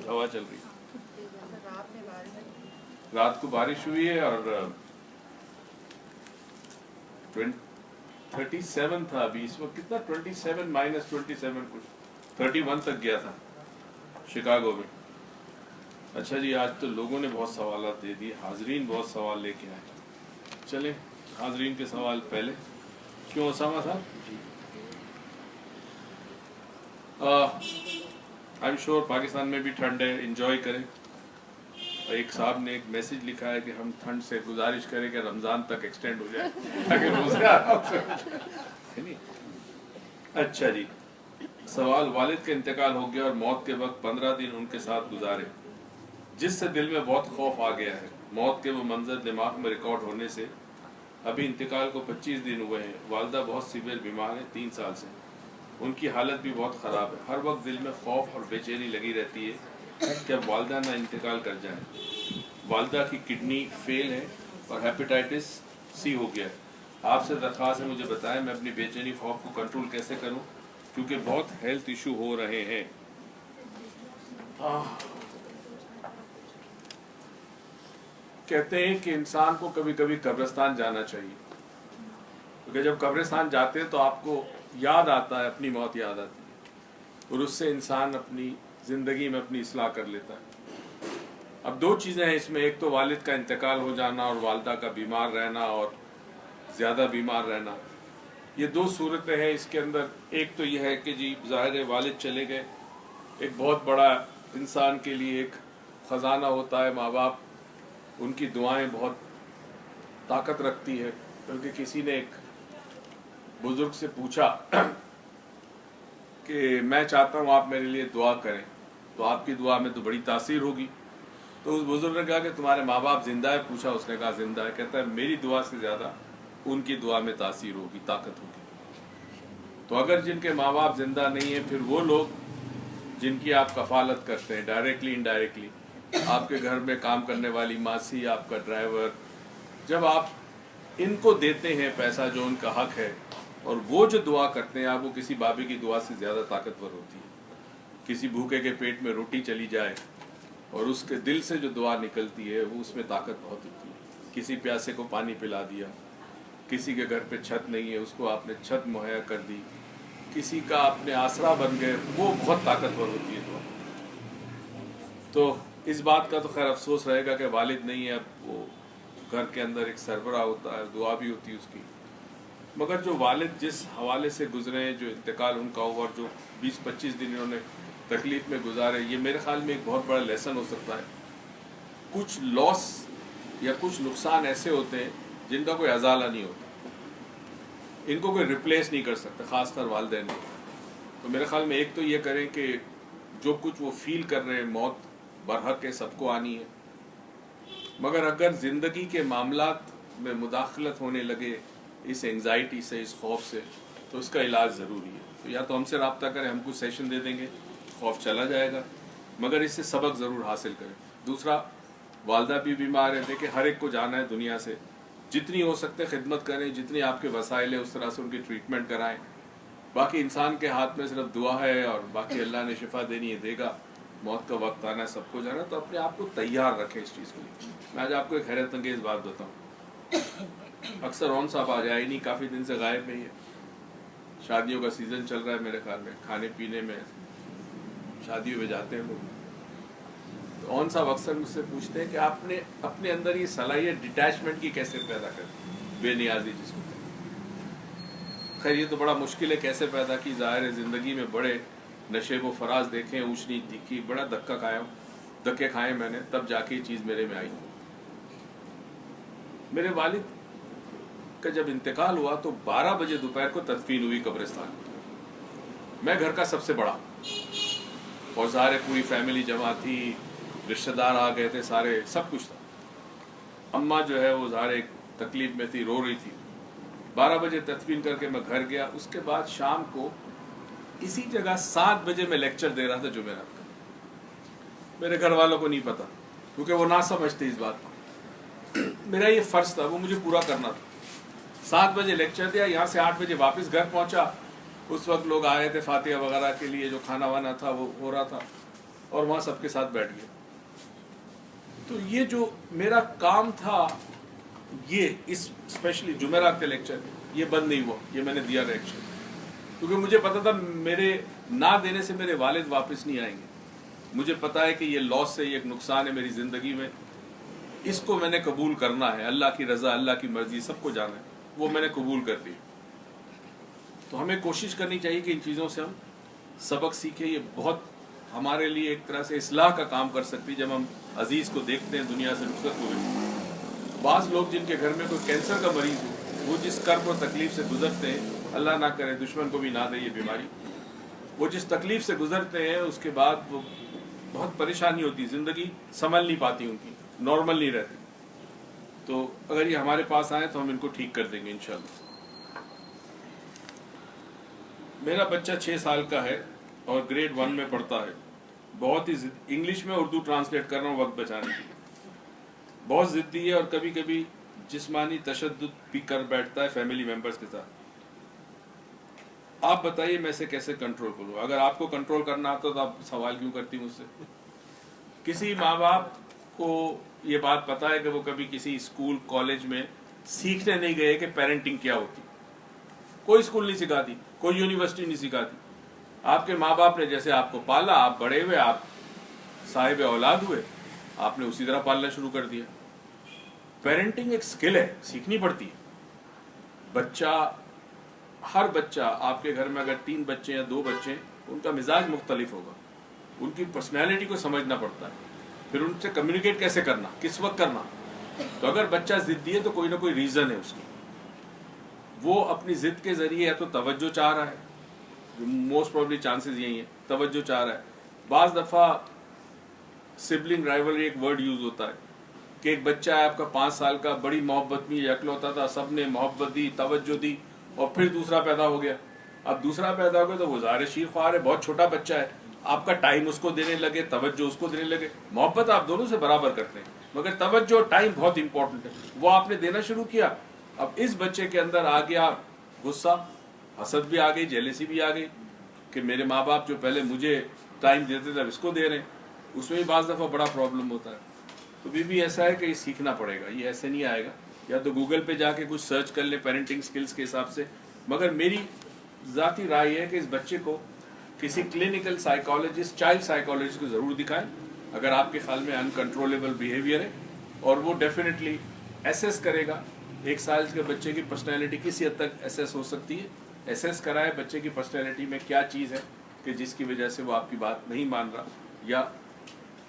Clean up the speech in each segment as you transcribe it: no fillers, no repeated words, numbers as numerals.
हवा चल रही है। रात को बारिश हुई है और 37 था अभी, इस वक्त कितना 27 माइनस 27 कुछ 31 तक गया था शिकागो में। अच्छा जी, आज तो लोगों ने बहुत सवाल दे दिए, हाजरीन बहुत सवाल लेके आए। चले हाजरीन के सवाल पहले। क्यों ओसामा साहब? आई एम श्योर पाकिस्तान में भी ठंड है, एंजॉय करें। एक साहब ने एक मैसेज लिखा है कि हम ठंड से गुजारिश करें कि रमज़ान तक एक्सटेंड हो जाए ताकि रोज़े आराम से नहीं। अच्छा जी, सवाल, वालिद का इंतकाल हो गया और मौत के वक्त 15 दिन उनके साथ गुजारे, जिससे दिल में बहुत खौफ आ गया है। मौत के वो मंजर दिमाग में रिकॉर्ड होने से अभी इंतकाल को 25 दिन हुए हैं। वालदा बहुत सीवियर बीमार है 3 साल से, उनकी हालत भी बहुत ख़राब है। हर वक्त दिल में खौफ और बेचैनी लगी रहती है कि अब वालदा ना इंतकाल कर जाए। वालदा की किडनी फेल है और हेपेटाइटिस सी हो गया है। आपसे दरख्वास्त है मुझे बताएं मैं अपनी बेचैनी खौफ को कंट्रोल कैसे करूं, क्योंकि बहुत हेल्थ इशू हो रहे हैं। कहते हैं कि इंसान को कभी कभी कब्रिस्तान जाना चाहिए, क्योंकि जब कब्रिस्तान जाते हैं तो आपको याद आता है, अपनी मौत याद आती है, और उससे इंसान अपनी ज़िंदगी में अपनी इस्लाह कर लेता है। अब 2 चीज़ें हैं इसमें, एक तो वालिद का इंतकाल हो जाना और वालदा का बीमार रहना और ज़्यादा बीमार रहना, ये 2 सूरतें हैं इसके अंदर। एक तो यह है कि जी ज़ाहिर है वालिद चले गए, एक बहुत बड़ा इंसान के लिए एक ख़जाना होता है माँ बाप, उनकी दुआएं बहुत ताकत रखती है। क्योंकि किसी ने एक बुज़ुर्ग से पूछा कि मैं चाहता हूँ आप मेरे लिए दुआ करें, तो आपकी दुआ में तो बड़ी तासीर होगी। तो उस बुजुर्ग ने कहा कि तुम्हारे माँ बाप जिंदा है? पूछा, उसने कहा जिंदा है। कहता है मेरी दुआ से ज़्यादा उनकी दुआ में तासीर होगी, ताकत होगी। तो अगर जिनके माँ बाप जिंदा नहीं है, फिर वो लोग जिनकी आप कफालत करते हैं डायरेक्टली इनडायरेक्टली, आपके घर में काम करने वाली मासी, आपका ड्राइवर, जब आप इनको देते हैं पैसा जो उनका हक है, और वो जो दुआ करते हैं आप, वो किसी बाबे की दुआ से ज़्यादा ताकतवर होती है। किसी भूखे के पेट में रोटी चली जाए और उसके दिल से जो दुआ निकलती है वो, उसमें ताकत बहुत होती है। किसी प्यासे को पानी पिला दिया, किसी के घर पे छत नहीं है उसको आपने छत मुहैया कर दी, किसी का आपने आसरा बन गए, वो बहुत ताकतवर होती है दुआ। तो इस बात का तो खैर अफसोस रहेगा कि वालिद नहीं है, अब वो घर के अंदर एक सरबराह होता है, दुआ भी होती है उसकी। मगर जो वालिद जिस हवाले से गुजरे हैं, जो इंतकाल उनका हुआ और जो 20-25 दिन इन्होंने तकलीफ़ में गुजारे, ये मेरे ख्याल में एक बहुत बड़ा लेसन हो सकता है। कुछ लॉस या कुछ नुकसान ऐसे होते हैं जिनका कोई अजाला नहीं होता, इनको कोई रिप्लेस नहीं कर सकता, ख़ासकर वालिदैन को। तो मेरे ख्याल में एक तो ये करें कि जो कुछ वो फील कर रहे हैं, मौत बरहक है, सबको आनी है, मगर अगर ज़िंदगी के मामलात में मुदाखलत होने लगे इस एंग्जाइटी से, इस खौफ से, तो उसका इलाज ज़रूरी है। तो या तो हमसे रब्ता करें, हम कुछ सेशन दे देंगे, खौफ चला जाएगा, मगर इससे सबक ज़रूर हासिल करें। दूसरा, वालदा भी बीमार है, देखिए हर एक को जाना है दुनिया से, जितनी हो सकते खिदमत करें, जितनी आपके वसाइल है उस तरह से उनकी ट्रीटमेंट कराएं। बाकी इंसान के हाथ में सिर्फ दुआ है, और बाकी अल्लाह ने शिफा देनी है, देगा। मौत का वक्त आना है, सबको जाना, तो अपने आप को तैयार रखें इस चीज़ के लिए। मैं आज आपको एक हैरत अंगेज़ बात बताऊँ। अक्सर रौन साहब आ जाए नहीं, काफ़ी दिन से गायब नहीं है। शादियों का सीज़न चल रहा है मेरे ख्याल में, खाने पीने में शादियों में जाते हैं लोग, तो रौन साहब अक्सर मुझसे पूछते हैं कि आपने अपने अंदर ये सलाहियत डिटैचमेंट की कैसे पैदा कर, बेनियाजी जिसको। खैर ये तो बड़ा मुश्किल है कैसे पैदा की, ज़ाहिर है ज़िंदगी में बड़े नशे व फराज देखे, ऊँच नीच दिखी, बड़ा धक्के खाए मैंने, तब जाके ये चीज़ मेरे में आई। मेरे वालिद का जब इंतकाल हुआ तो 12 बजे दोपहर को तदफीन हुई कब्रिस्तान। मैं घर का सबसे बड़ा, और सारे पूरी फैमिली जमा थी, रिश्तेदार आ गए थे सारे, सब कुछ था। अम्मा जो है वो ज़ाहिर एक तकलीफ में थी, रो रही थी। 12 बजे तदफीन करके मैं घर गया। उसके बाद शाम को इसी जगह 7 बजे मैं लेक्चर दे रहा था जुमेरात का। मेरे घर वालों को नहीं पता, क्योंकि वो ना समझते इस बात को। मेरा ये फ़र्ज़ था, वो मुझे पूरा करना था। 7 बजे लेक्चर दिया, यहाँ से 8 बजे वापस घर पहुँचा। उस वक्त लोग आए थे फातिहा वगैरह के लिए, जो खाना वाना था वो हो रहा था। اور وہاں سب کے ساتھ بیٹھ گیا. تو یہ جو میرا کام تھا یہ اس اسپیشلی جمعرات کا لیکچر یہ بند نہیں ہوا, یہ میں نے دیا ریکشن, کیونکہ مجھے پتا تھا میرے نہ دینے سے میرے والد واپس نہیں آئیں گے. مجھے پتا ہے کہ یہ لاس سے یہ ایک نقصان ہے میری زندگی میں, اس کو میں نے قبول کرنا ہے. اللہ کی رضا, اللہ کی مرضی سب کو جانا ہے, وہ میں نے قبول کر دی. تو ہمیں کوشش کرنی چاہیے کہ ان چیزوں سے ہم سبق سیکھیں. یہ بہت ہمارے لیے ایک طرح سے اصلاح کا کام کر سکتی ہے جب ہم عزیز کو دیکھتے ہیں دنیا سے رخصت ہوئے. بعض لوگ جن کے گھر میں کوئی کینسر کا مریض ہو, وہ جس کرب اور تکلیف سے گزرتے ہیں, اللہ نہ کرے دشمن کو بھی نہ دے یہ بیماری, وہ جس تکلیف سے گزرتے ہیں اس کے بعد وہ بہت پریشانی ہوتی, زندگی سنبھل نہیں پاتی, ان کی نارمل نہیں رہتی. تو اگر یہ ہمارے پاس آئیں تو ہم ان کو ٹھیک کر دیں گے انشاءاللہ. میرا بچہ 6 سال کا ہے اور گریڈ 1 میں پڑھتا ہے. بہت ہی انگلش میں اردو ٹرانسلیٹ کر رہا ہوں وقت بچانے کے لیے. بہت ضدی ہے اور کبھی کبھی جسمانی تشدد بھی کر بیٹھتا ہے فیملی ممبرز کے ساتھ. آپ بتائیے میں اسے کیسے کنٹرول کروں؟ اگر آپ کو کنٹرول کرنا آتا تو آپ سوال کیوں کرتی مجھ سے؟ کسی ماں باپ کو یہ بات پتا ہے کہ وہ کبھی کسی اسکول کالج میں سیکھنے نہیں گئے کہ پیرنٹنگ کیا ہوتی. کوئی اسکول نہیں سکھاتی, کوئی یونیورسٹی نہیں سکھاتی. آپ کے ماں باپ نے جیسے آپ کو پالا, آپ بڑے ہوئے, آپ صاحب اولاد ہوئے, آپ نے اسی طرح پالنا شروع کر دیا. پیرنٹنگ ایک سکل ہے, سیکھنی پڑتی ہے. ہر بچہ آپ کے گھر میں اگر 3 بچے یا 2 بچے, ان کا مزاج مختلف ہوگا, ان کی پرسنالٹی کو سمجھنا پڑتا ہے, پھر ان سے کمیونیکیٹ کیسے کرنا, کس وقت کرنا. تو اگر بچہ ضدی ہے تو کوئی نہ کوئی ریزن ہے اس کی. وہ اپنی ضد کے ذریعے یا تو توجہ چاہ رہا ہے, موسٹ پروبلی چانسز یہی ہیں, توجہ چاہ رہا ہے. بعض دفعہ سبلنگ رائیولری ایک ورڈ یوز ہوتا ہے کہ ایک بچہ ہے آپ کا 5 سال کا, بڑی محبت میں یکلوتا تھا, سب نے محبت دی, توجہ دی, اور پھر دوسرا پیدا ہو گیا. اب دوسرا پیدا ہو گیا تو وہ ظاہر شیر خوار ہے, بہت چھوٹا بچہ ہے, آپ کا ٹائم اس کو دینے لگے, توجہ اس کو دینے لگے. محبت آپ دونوں سے برابر کرتے ہیں, مگر توجہ اور ٹائم بہت امپورٹنٹ ہے, وہ آپ نے دینا شروع کیا. اب اس بچے کے اندر آ گیا غصہ, حسد بھی آ گئی, جیلسی بھی آ گئی کہ میرے ماں باپ جو پہلے مجھے ٹائم دیتے تھے اب اس کو دے رہے ہیں. اس میں بھی بعض دفعہ بڑا پرابلم ہوتا ہے. تو بھی ایسا ہے کہ یہ سیکھنا پڑے گا, یہ ایسے نہیں آئے گا. یا تو گوگل پہ جا کے کچھ سرچ کر لیں پیرنٹنگ سکلز کے حساب سے. مگر میری ذاتی رائے ہے کہ اس بچے کو کسی کلینکل سائیکالوجسٹ, چائلڈ سائیکالوجسٹ کو ضرور دکھائیں اگر آپ کے خیال میں انکنٹرولیبل بیہیویئر ہے, اور وہ ڈیفینیٹلی ایسیس کرے گا. 1 سال کے بچے کی پرسنالٹی کسی حد تک ایسیس ہو سکتی ہے. ایسیس کرائے بچے کی پرسنالٹی میں کیا چیز ہے کہ جس کی وجہ سے وہ آپ کی بات نہیں مان رہا. یا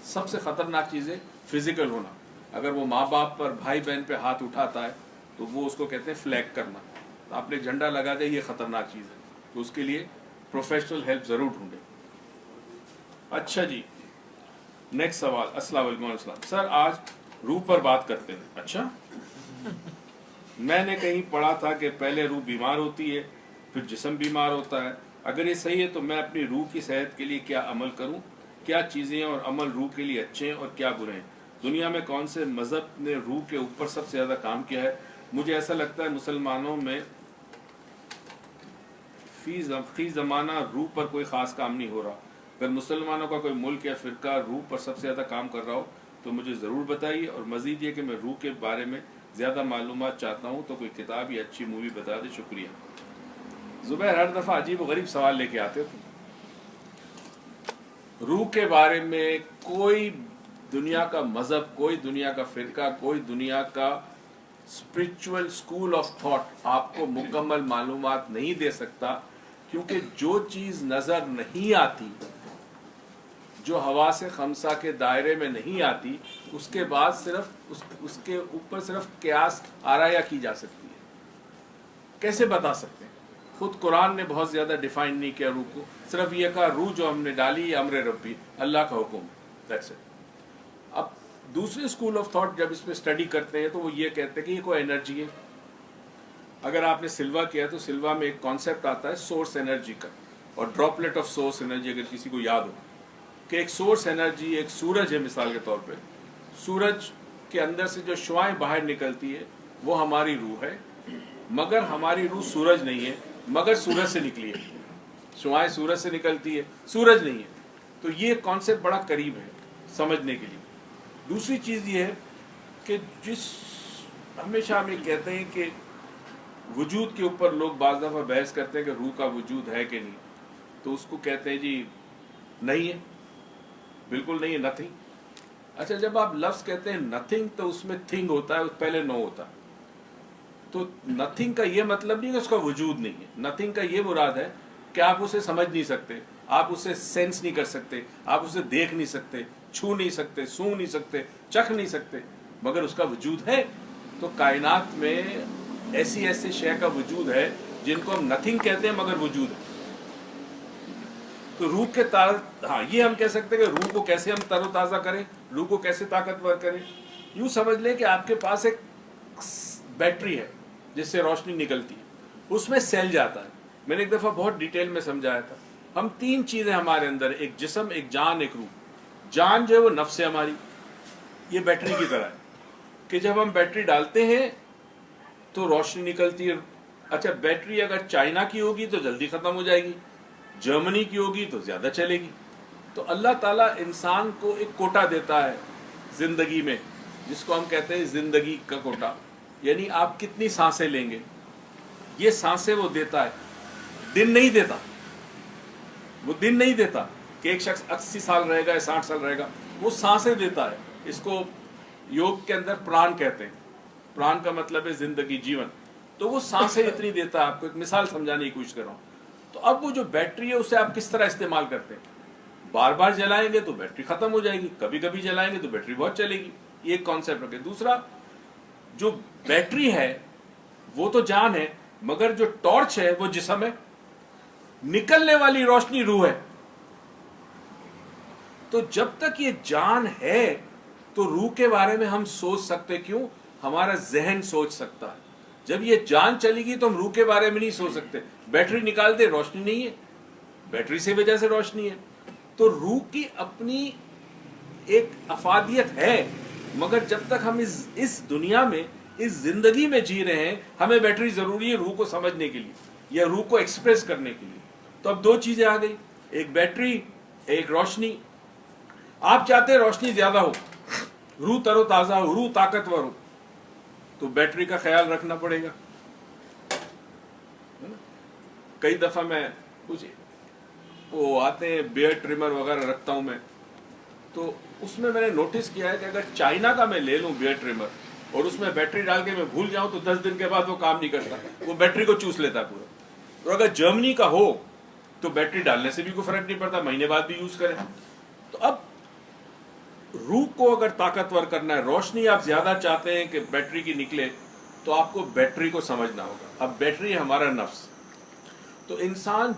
سب سے خطرناک چیز ہے فزیکل ہونا. اگر وہ ماں باپ پر, بھائی بہن پہ ہاتھ اٹھاتا ہے تو وہ اس کو کہتے ہیں فلیگ کرنا. آپ نے جھنڈا لگا دیا, یہ خطرناک چیز ہے. تو اس کے لیے پروفیشنل ہیلپ ضرور ڈھونڈیں. اچھا جی, نیکسٹ سوال. السلام علیکم. السلام سر, آج روح پر بات کرتے ہیں. اچھا, میں نے کہیں پڑھا تھا کہ پہلے روح بیمار ہوتی ہے پھر جسم بیمار ہوتا ہے. اگر یہ صحیح ہے تو میں اپنی روح کی صحت کے لیے کیا عمل کروں؟ کیا چیزیں اور عمل روح کے لیے اچھے ہیں اور کیا برے ہیں؟ دنیا میں کون سے مذہب نے روح کے اوپر سب سے زیادہ کام کیا ہے؟ مجھے ایسا لگتا ہے مسلمانوں میں فی زمانہ روح پر کوئی خاص کام نہیں ہو رہا. اگر مسلمانوں کا کوئی ملک یا فرقہ روح پر سب سے زیادہ کام کر رہا ہو تو مجھے ضرور بتائیے. اور مزید یہ کہ میں روح کے بارے میں زیادہ معلومات چاہتا ہوں, تو کوئی کتاب یا اچھی مووی بتا دیں. شکریہ. زبیر ہر دفعہ عجیب و غریب سوال لے کے آتے تھے. روح کے بارے میں کوئی دنیا کا مذہب, کوئی دنیا کا فرقہ, کوئی دنیا کا اسپرچول اسکول آف تھاٹ آپ کو مکمل معلومات نہیں دے سکتا, کیونکہ جو چیز نظر نہیں آتی, جو حواس خمسہ کے دائرے میں نہیں آتی, اس کے بعد صرف اس کے اوپر صرف قیاس آرایا کی جا سکتی ہے. کیسے بتا سکتے ہیں؟ خود قرآن نے بہت زیادہ ڈیفائن نہیں کیا روح کو, صرف یہ کہا روح جو ہم نے ڈالی یہ امر ربی, اللہ کا حکم. That's it. اب دوسرے اسکول آف تھاٹ جب اس پہ اسٹڈی کرتے ہیں تو وہ یہ کہتے ہیں کہ یہ کوئی انرجی ہے. اگر آپ نے سلوا کیا تو سلوا میں ایک کانسیپٹ آتا ہے سورس انرجی کا, اور ڈراپلیٹ آف سورس انرجی, اگر کسی کو یاد ہو کہ ایک سورس انرجی ایک سورج ہے. مثال کے طور پہ سورج کے اندر سے جو شعاعیں باہر نکلتی ہے وہ ہماری روح ہے, مگر ہماری روح سورج نہیں ہے, مگر سورج سے نکلی ہے. شعاعیں سورج سے نکلتی ہے, سورج نہیں ہے. تو یہ کانسیپٹ بڑا قریب ہے سمجھنے کے لیے. دوسری چیز یہ ہے کہ ہمیشہ ہم یہ کہتے ہیں کہ وجود کے اوپر لوگ بعض دفعہ بحث کرتے ہیں کہ روح کا وجود ہے کہ نہیں, تو اس کو کہتے ہیں جی نہیں ہے, بالکل نہیں ہے, نتھنگ. اچھا, جب آپ لفظ کہتے ہیں نتھنگ تو اس میں تھنگ ہوتا ہے, پہلے نو ہوتا ہے. تو نتھنگ کا یہ مطلب نہیں کہ اس کا وجود نہیں ہے. نتھنگ کا یہ مراد ہے کہ آپ اسے سمجھ نہیں سکتے, آپ اسے سینس نہیں کر سکتے, آپ اسے دیکھ نہیں سکتے, چھو نہیں سکتے, سونگھ نہیں سکتے, چکھ نہیں سکتے, مگر اس کا وجود ہے. تو کائنات میں ایسی ایسی شے کا وجود ہے جن کو ہم نتھنگ کہتے ہیں مگر وجود ہے. تو روح کے ہاں یہ ہم کہہ سکتے ہیں کہ روح کو کیسے ہم تر و تازہ کریں, روح کو کیسے طاقتور کریں. یوں سمجھ لیں کہ آپ کے پاس ایک بیٹری ہے جس سے روشنی نکلتی ہے, اس میں سیل جاتا ہے. میں نے ایک دفعہ بہت ڈیٹیل میں سمجھایا تھا. ہم 3 چیزیں ہمارے اندر, ایک جسم, ایک جان, ایک روح. جان جو ہے وہ نفس ہے ہماری, یہ بیٹری کی طرح ہے کہ جب ہم بیٹری ڈالتے ہیں تو روشنی نکلتی ہے. اچھا, بیٹری اگر چائنا کی ہوگی تو جلدی ختم ہو جائے گی, جرمنی کی ہوگی تو زیادہ چلے گی. تو اللہ تعالیٰ انسان کو ایک کوٹا دیتا ہے زندگی میں, جس کو ہم کہتے ہیں زندگی کا کوٹا, یعنی آپ کتنی سانسیں لیں گے, یہ سانسیں وہ دیتا ہے. دن نہیں دیتا, وہ دن نہیں دیتا کہ ایک شخص 80 سال رہے گا یا 60 سال رہے گا, وہ سانسیں دیتا ہے. اس کو یوگ کے اندر پران کہتے ہیں. پران کا مطلب ہے زندگی, جیون. تو وہ سانسیں اتنی دیتا ہے. آپ کو ایک مثال سمجھانے کی کوشش کر رہا ہوں. تو اب وہ جو بیٹری ہے اسے آپ کس طرح استعمال کرتے ہیں. بار بار جلائیں گے تو بیٹری ختم ہو جائے گی, کبھی کبھی جلائیں گے تو بیٹری بہت چلے گی. یہ ایک کانسیپٹ رکھے. دوسرا, جو بیٹری ہے وہ تو جان ہے, مگر جو ٹارچ ہے وہ جسم ہے, نکلنے والی روشنی روح ہے. تو جب تک یہ جان ہے تو روح کے بارے میں ہم سوچ سکتے. کیوں؟ ہمارا ذہن سوچ سکتا ہے. جب یہ جان چلی گئی تو ہم روح کے بارے میں نہیں سوچ سکتے. بیٹری نکال دے, روشنی نہیں ہے, بیٹری سے وجہ سے روشنی ہے. تو روح کی اپنی ایک افادیت ہے, مگر جب تک ہم اس دنیا میں, اس زندگی میں جی رہے ہیں, ہمیں بیٹری ضروری ہے روح کو سمجھنے کے لیے یا روح کو ایکسپریس کرنے کے لیے. تو اب 2 چیزیں آ گئی, ایک بیٹری, ایک روشنی. آپ چاہتے ہیں روشنی زیادہ ہو, روح تر و تازہ ہو, روح طاقتور ہو, تو بیٹری کا خیال رکھنا پڑے گا. کئی دفعہ میں کچھ وہ آتے ہیں بیئرڈ ٹریمر وغیرہ رکھتا ہوں میں, تو اس میں نے نوٹس کیا ہے کہ اگر چائنا کا میں لے لوں بیئرڈ ٹریمر اور اس میں بیٹری ڈال کے میں بھول جاؤں تو 10 دن کے بعد وہ کام نہیں کرتا, وہ بیٹری کو چوس لیتا پورا. اور اگر جرمنی کا ہو تو بیٹری ڈالنے سے بھی کوئی فرق نہیں پڑتا, مہینے بعد بھی یوز کریں. تو اب روح کو اگر طاقتور کرنا ہے, روشنی آپ زیادہ چاہتے ہیں کہ بیٹری کی نکلے, تو آپ کو بیٹری کو سمجھنا ہوگا. اب بیٹری ہے ہمارا نفس. تو انسان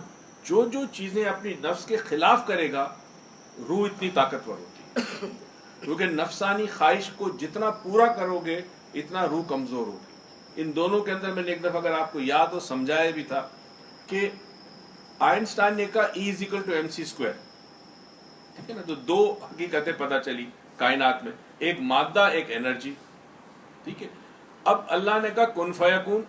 جو چیزیں اپنی نفس کے خلاف کرے گا, روح اتنی طاقتور ہوتی ہے. کیونکہ نفسانی خواہش کو جتنا پورا کرو گے اتنا روح کمزور ہوگی. ان دونوں کے اندر میں نے ایک دفعہ اگر آپ کو یاد ہو سمجھایا بھی تھا کہ آئنسٹائن نے کہا E=mc². ٹھیک ہے نا. تو 2 حقیقتیں پتہ چلی کائنات میں, ایک مادہ, ایک انرجی. ٹھیک ہے. اب اللہ نے کہا کن فیکون.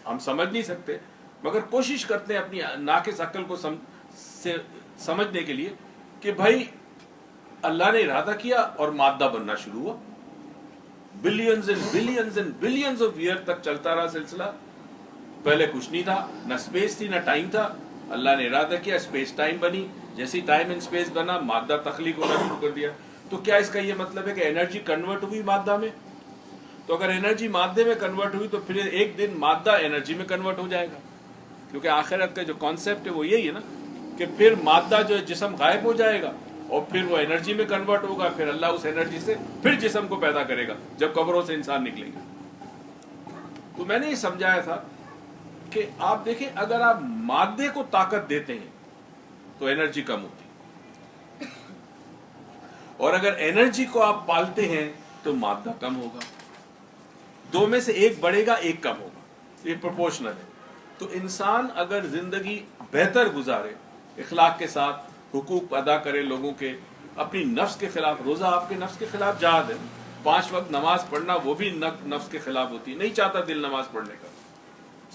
ہم سمجھ نہیں سکتے مگر کوشش کرتے ہیں اپنی ناقص عقل کو سمجھنے کے لیے کہ بھائی اللہ نے ارادہ کیا اور مادہ بننا شروع ہوا. Billions and billions and billions of year تک چلتا رہا سلسلہ. پہلے کچھ نہیں تھا, نہ اسپیس تھی نہ ٹائم تھا. اللہ نے ارادہ کیا, اسپیس ٹائم بنی. جیسے ٹائم اینڈ اسپیس بنا, مادہ تخلیق ہونا شروع کر دیا. تو کیا اس کا یہ مطلب ہے کہ انرجی کنورٹ ہوئی مادہ میں؟ تو اگر انرجی مادے میں کنورٹ ہوئی تو پھر ایک دن مادہ انرجی میں کنورٹ ہو جائے گا. کیونکہ آخرت کا جو کانسیپٹ ہے وہ یہی ہے نا کہ پھر مادہ جو ہے جسم غائب ہو جائے گا اور پھر وہ انرجی میں کنورٹ ہوگا. پھر اللہ اس انرجی سے پھر جسم کو پیدا کرے گا جب قبروں سے انسان نکلیں گے. تو میں نے یہ سمجھایا تھا کہ آپ دیکھیں, اگر آپ مادے کو طاقت دیتے ہیں تو انرجی کم ہوتی, اور اگر انرجی کو آپ پالتے ہیں تو مادہ کم ہوگا. 2 میں سے ایک بڑھے گا, ایک کم ہوگا. یہ پروپورشنل ہے. تو انسان اگر زندگی بہتر گزارے, اخلاق کے ساتھ حقوق ادا کرے لوگوں کے, اپنی نفس کے خلاف, روزہ آپ کے نفس کے خلاف جہاد ہے. 5 وقت نماز پڑھنا وہ بھی نفس کے خلاف ہوتی. نہیں چاہتا دل نماز پڑھنے کا,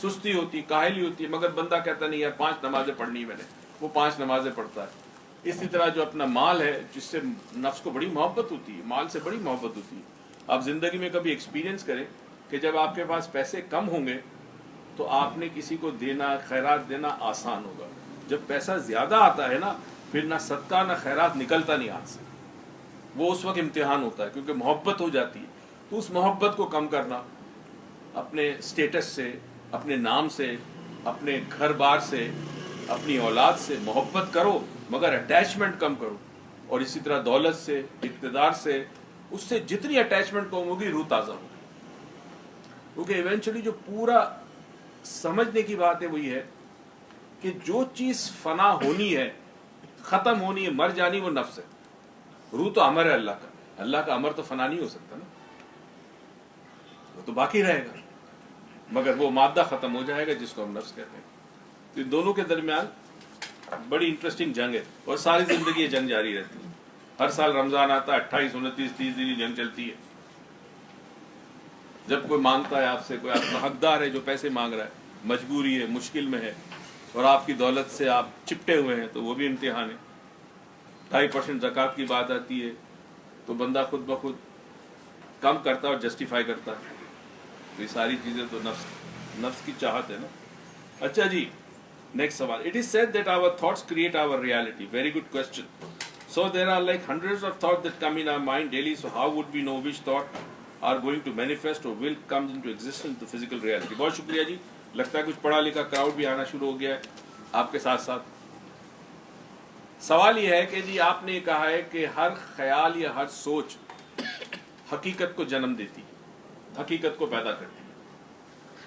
سستی ہوتی, کاہلی ہوتی, مگر بندہ کہتا نہیں یار 5 نمازیں پڑھنی میں نے, وہ 5 نمازیں پڑھتا ہے. इसी तरह जो अपना माल है, जिससे नफ्स को बड़ी मोहब्बत होती है, माल से बड़ी मोहब्बत होती है। आप ज़िंदगी में कभी एक्सपीरियंस करें कि जब आपके पास पैसे कम होंगे तो आपने किसी को देना, खैरात देना आसान होगा। जब पैसा ज़्यादा आता है ना, फिर ना सदका ना खैरात निकलता नहीं हाथ से। वो उस वक्त इम्तिहान होता है, क्योंकि मोहब्बत हो जाती है। तो उस मोहब्बत को कम करना, अपने स्टेटस से, अपने नाम से, अपने घर बार से, अपनी औलाद से मोहब्बत करो, मगर अटैचमेंट कम करो। और इसी तरह दौलत से, इक़्तिदार से, उससे जितनी अटैचमेंट कम होगी, रूह ताज़ा होगी। क्योंकि इवेंचुअली जो पूरा समझने की बात है वही है कि जो चीज़ फना होनी है, ख़त्म होनी है, मर जानी, वो नफ्स है। रूह तो अमर है अल्लाह का, अल्लाह का अमर तो फना नहीं हो सकता ना, वो तो बाकी रहेगा, मगर वो मादा ख़त्म हो जाएगा जिसको हम नफ्स कहते हैं। तो इन दोनों के दरमियान बड़ी इंटरेस्टिंग जंग है, और सारी ज़िंदगी ये जंग जारी रहती है। हर साल रमज़ान आता है, 28, 29, 30 दिन जंग चलती है। जब कोई मांगता है आपसे, कोई आपका हकदार है जो पैसे मांग रहा है, मजबूरी है, मुश्किल में है, और आपकी दौलत से आप चिपटे हुए हैं, तो वो भी इम्तिहान है। 2.5% ज़कात की बात आती है तो बंदा खुद ब खुद कम करता है और जस्टिफाई करता है। तो ये सारी चीज़ें तो नफ्स की चाहत है ना। अच्छा जी, नेक्स्ट सवाल। It is said that our thoughts create our reality. Very good question. So there are like hundreds of thoughts that come in our mind daily, so how would we know which thought are going to manifest और will come into existence the physical reality. बहुत शुक्रिया जी, लगता है कुछ पढ़ा लिखा crowd भी आना शुरू हो गया है आपके साथ साथ। सवाल यह है कि जी आपने कहा है कि हर ख्याल या हर सोच हकीकत को जन्म देती, हकीकत को पैदा करती है,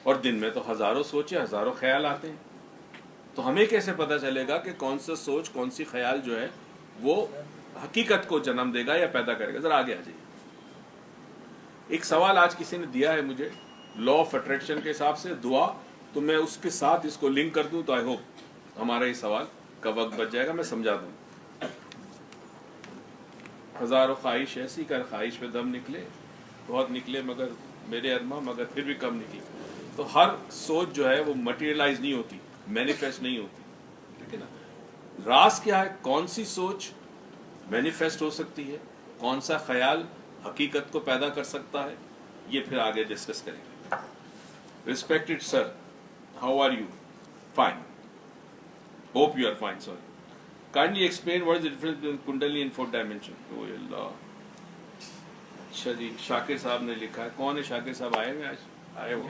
और दिन में तो हज़ारों सोचे, हज़ारों ख्याल आते हैं। तो हमें कैसे पता चलेगा कि कौन सा सोच, कौन सी ख्याल जो है वो हकीकत को जन्म देगा या पैदा करेगा? ज़रा आगे आ जाइए। एक सवाल आज किसी ने दिया है मुझे, लॉ ऑफ अट्रैक्शन के हिसाब से दुआ, तो मैं उसके साथ इसको लिंक कर दूं तो आई होप हमारा ये सवाल का वक्त बच जाएगा, मैं समझा दूं। हज़ारों ख्वाहिश ऐसी कर ख्वाहिश पे दम निकले, बहुत निकले मगर मेरे अरमा, मगर फिर भी कम निकले। तो हर सोच जो है वो मटेरियलाइज नहीं होती, मैनिफेस्ट नहीं होती, ठीक है ना। राज क्या है, कौन सी सोच मैनिफेस्ट हो सकती है, कौन सा ख्याल हकीकत को पैदा कर सकता है, ये फिर आगे डिस्कस करेंगे। Respected sir, how are you? Fine, hope you are fine. Sorry, kindly explain what is the difference between kundalini and 4 dimension. ओ अल्लाह। अच्छा जी, शाकिर साहब ने लिखा है। कौन है शाकिर साहब? आए हुए आज? आए हो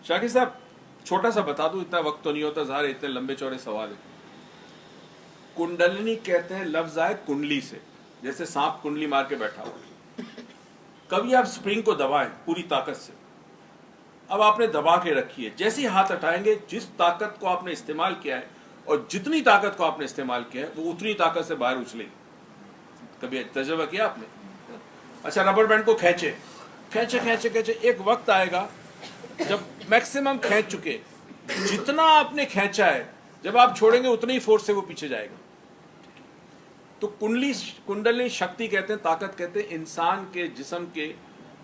शाकिर साहब? छोटा सा बता दूं, इतना वक्त तो नहीं होता, ज़ाहिर इतने लंबे चौड़े सवाल है। कुंडलिनी कहते हैं, लफ्ज आए कुंडली से, जैसे सांप कुंडली मार के बैठा हो। कभी आप स्प्रिंग को दबाएं पूरी ताकत से, अब आपने दबा के रखी है, जैसे ही हाथ हटाएंगे, जिस ताकत को आपने इस्तेमाल किया है और जितनी ताकत को आपने इस्तेमाल किया है वो उतनी ताकत से बाहर उछलेगी। कभी तजुर्बा किया आपने? अच्छा, रबर बैंड को खींचे खींचे खींचे खींचे, एक वक्त आएगा जब मैक्सिमम खींच चुके, जितना आपने खींचा है, जब आप छोड़ेंगे उतनी ही फोर्स से वो पीछे जाएगा। तो कुंडलिनी शक्ति कहते हैं, ताकत कहते हैं, इंसान के जिस्म के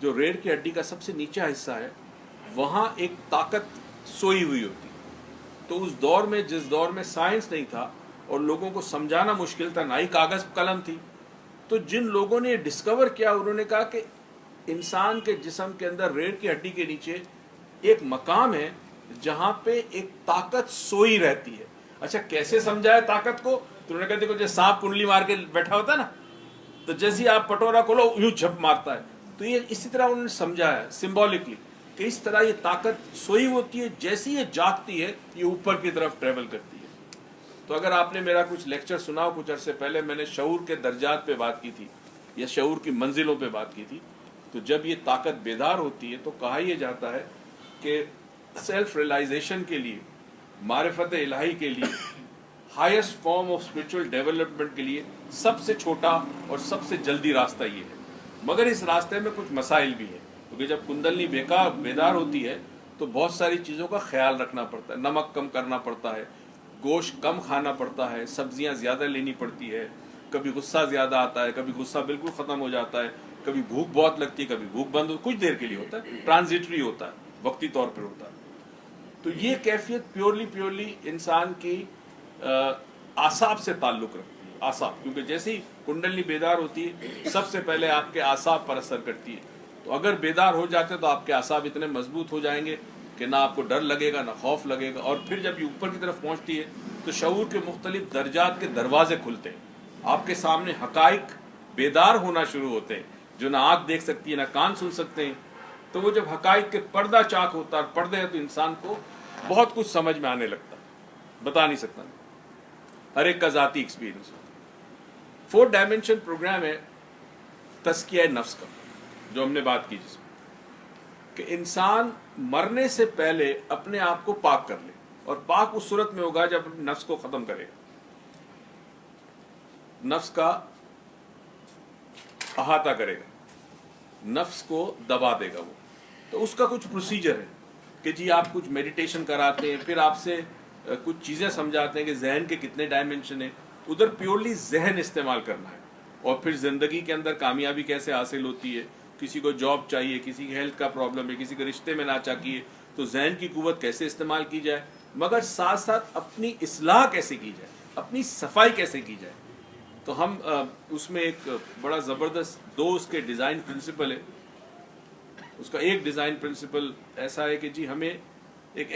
जो रीढ़ की हड्डी का सबसे नीचा हिस्सा है, वहां एक ताकत सोई हुई होती। तो उस दौर में, जिस दौर में साइंस नहीं था और लोगों को समझाना मुश्किल था, ना ही कागज कलम थी, तो जिन लोगों ने डिस्कवर किया, उन्होंने कहा कि इंसान के जिस्म के अंदर रीढ़ की हड्डी के नीचे एक मकाम है जहां पे एक ताकत सोई रहती है। अच्छा, कैसे समझाया ताकत को? तो उन्होंने कहा, देखो जैसे सांप कुंडली मार के बैठा होता है ना, तो जैसे ही आप पटोरा खोलो यूं झप मारता है, तो ये इसी तरह उन्होंने समझाया सिंबॉलिकली कि इस तरह ये ताकत सोई होती है, जैसे ये जागती है ये ऊपर की तरफ ट्रेवल करती है। तो अगर आपने मेरा कुछ लेक्चर सुना हो कुछ अरसे पहले, मैंने शऊर के दर्जात पे बात की थी या शऊर की मंजिलों पे बात की थी। तो जब ये ताकत बेदार होती है तो कहा यह जाता है कि सेल्फ रियलाइजेशन के लिए, मारिफत इलाही के लिए, highest form of spiritual development के लिए सबसे छोटा और सबसे जल्दी रास्ता ये है। मगर इस रास्ते में कुछ मसाइल भी हैं, क्योंकि जब कुंडलिनी बेदार होती है तो बहुत सारी चीज़ों का ख्याल रखना पड़ता है। नमक कम करना पड़ता है, गोश्त कम खाना पड़ता है, सब्जियां ज़्यादा लेनी पड़ती है, कभी गुस्सा ज़्यादा आता है, कभी गुस्सा बिल्कुल ख़त्म हो जाता है, कभी भूख बहुत लगती है, कभी भूख बंद हो, कुछ देर के लिए होता है, ट्रांजिटरी होता है, वक्ती तौर पर होता है। तो ये कैफियत प्योरली इंसान की आसाब से ताल्लुक़ रखती है, आसाब, क्योंकि जैसे ही कुंडलनी बेदार होती है सबसे पहले आपके आसाब पर असर करती है। तो अगर बेदार हो जाते तो आपके आसाब इतने मजबूत हो जाएंगे कि ना आपको डर लगेगा ना खौफ लगेगा, और फिर जब ये ऊपर की तरफ पहुंचती है तो शऊर के मुख्तलिफ दर्जात के दरवाजे खुलते हैं, आपके सामने हकाइक बेदार होना शुरू होते हैं जो ना आँख देख सकती है ना कान सुन सकते हैं। तो वो जब हकाइक के पर्दा चाक होता है, पर्दे हैं, तो इंसान को बहुत कुछ समझ में आने लगता है, बता नहीं सकता, हर एक का ज़ाती एक्सपीरियंस होता है। 4 डायमेंशन प्रोग्राम है तज़किया नफ्स का, जो हमने बात की, जिसमें कि इंसान मरने से पहले अपने आप को पाक कर ले, और पाक उस सूरत में होगा जब अपने नफ्स को ख़त्म करेगा, नफ्स का अहाता करेगा, नफ्स को दबा देगा वो। तो उसका कुछ प्रोसीजर है कि जी आप कुछ मेडिटेशन कराते हैं, फिर आपसे कुछ चीज़ें समझाते हैं कि जहन के कितने डायमेंशन हैं, उधर प्योरली जहन इस्तेमाल करना है, और फिर ज़िंदगी के अंदर कामयाबी कैसे हासिल होती है। किसी को जॉब चाहिए, किसी की हेल्थ का प्रॉब्लम है, किसी के रिश्ते में नाचाकी है, तो जहन की कुव्वत कैसे इस्तेमाल की जाए, मगर साथ साथ अपनी इस्लाह कैसे की जाए, अपनी सफाई कैसे की जाए। तो हम उसमें एक बड़ा ज़बरदस्त 2 उसके डिज़ाइन प्रिंसिपल है। उसका एक डिज़ाइन प्रिंसिपल ऐसा है कि जी हमें एक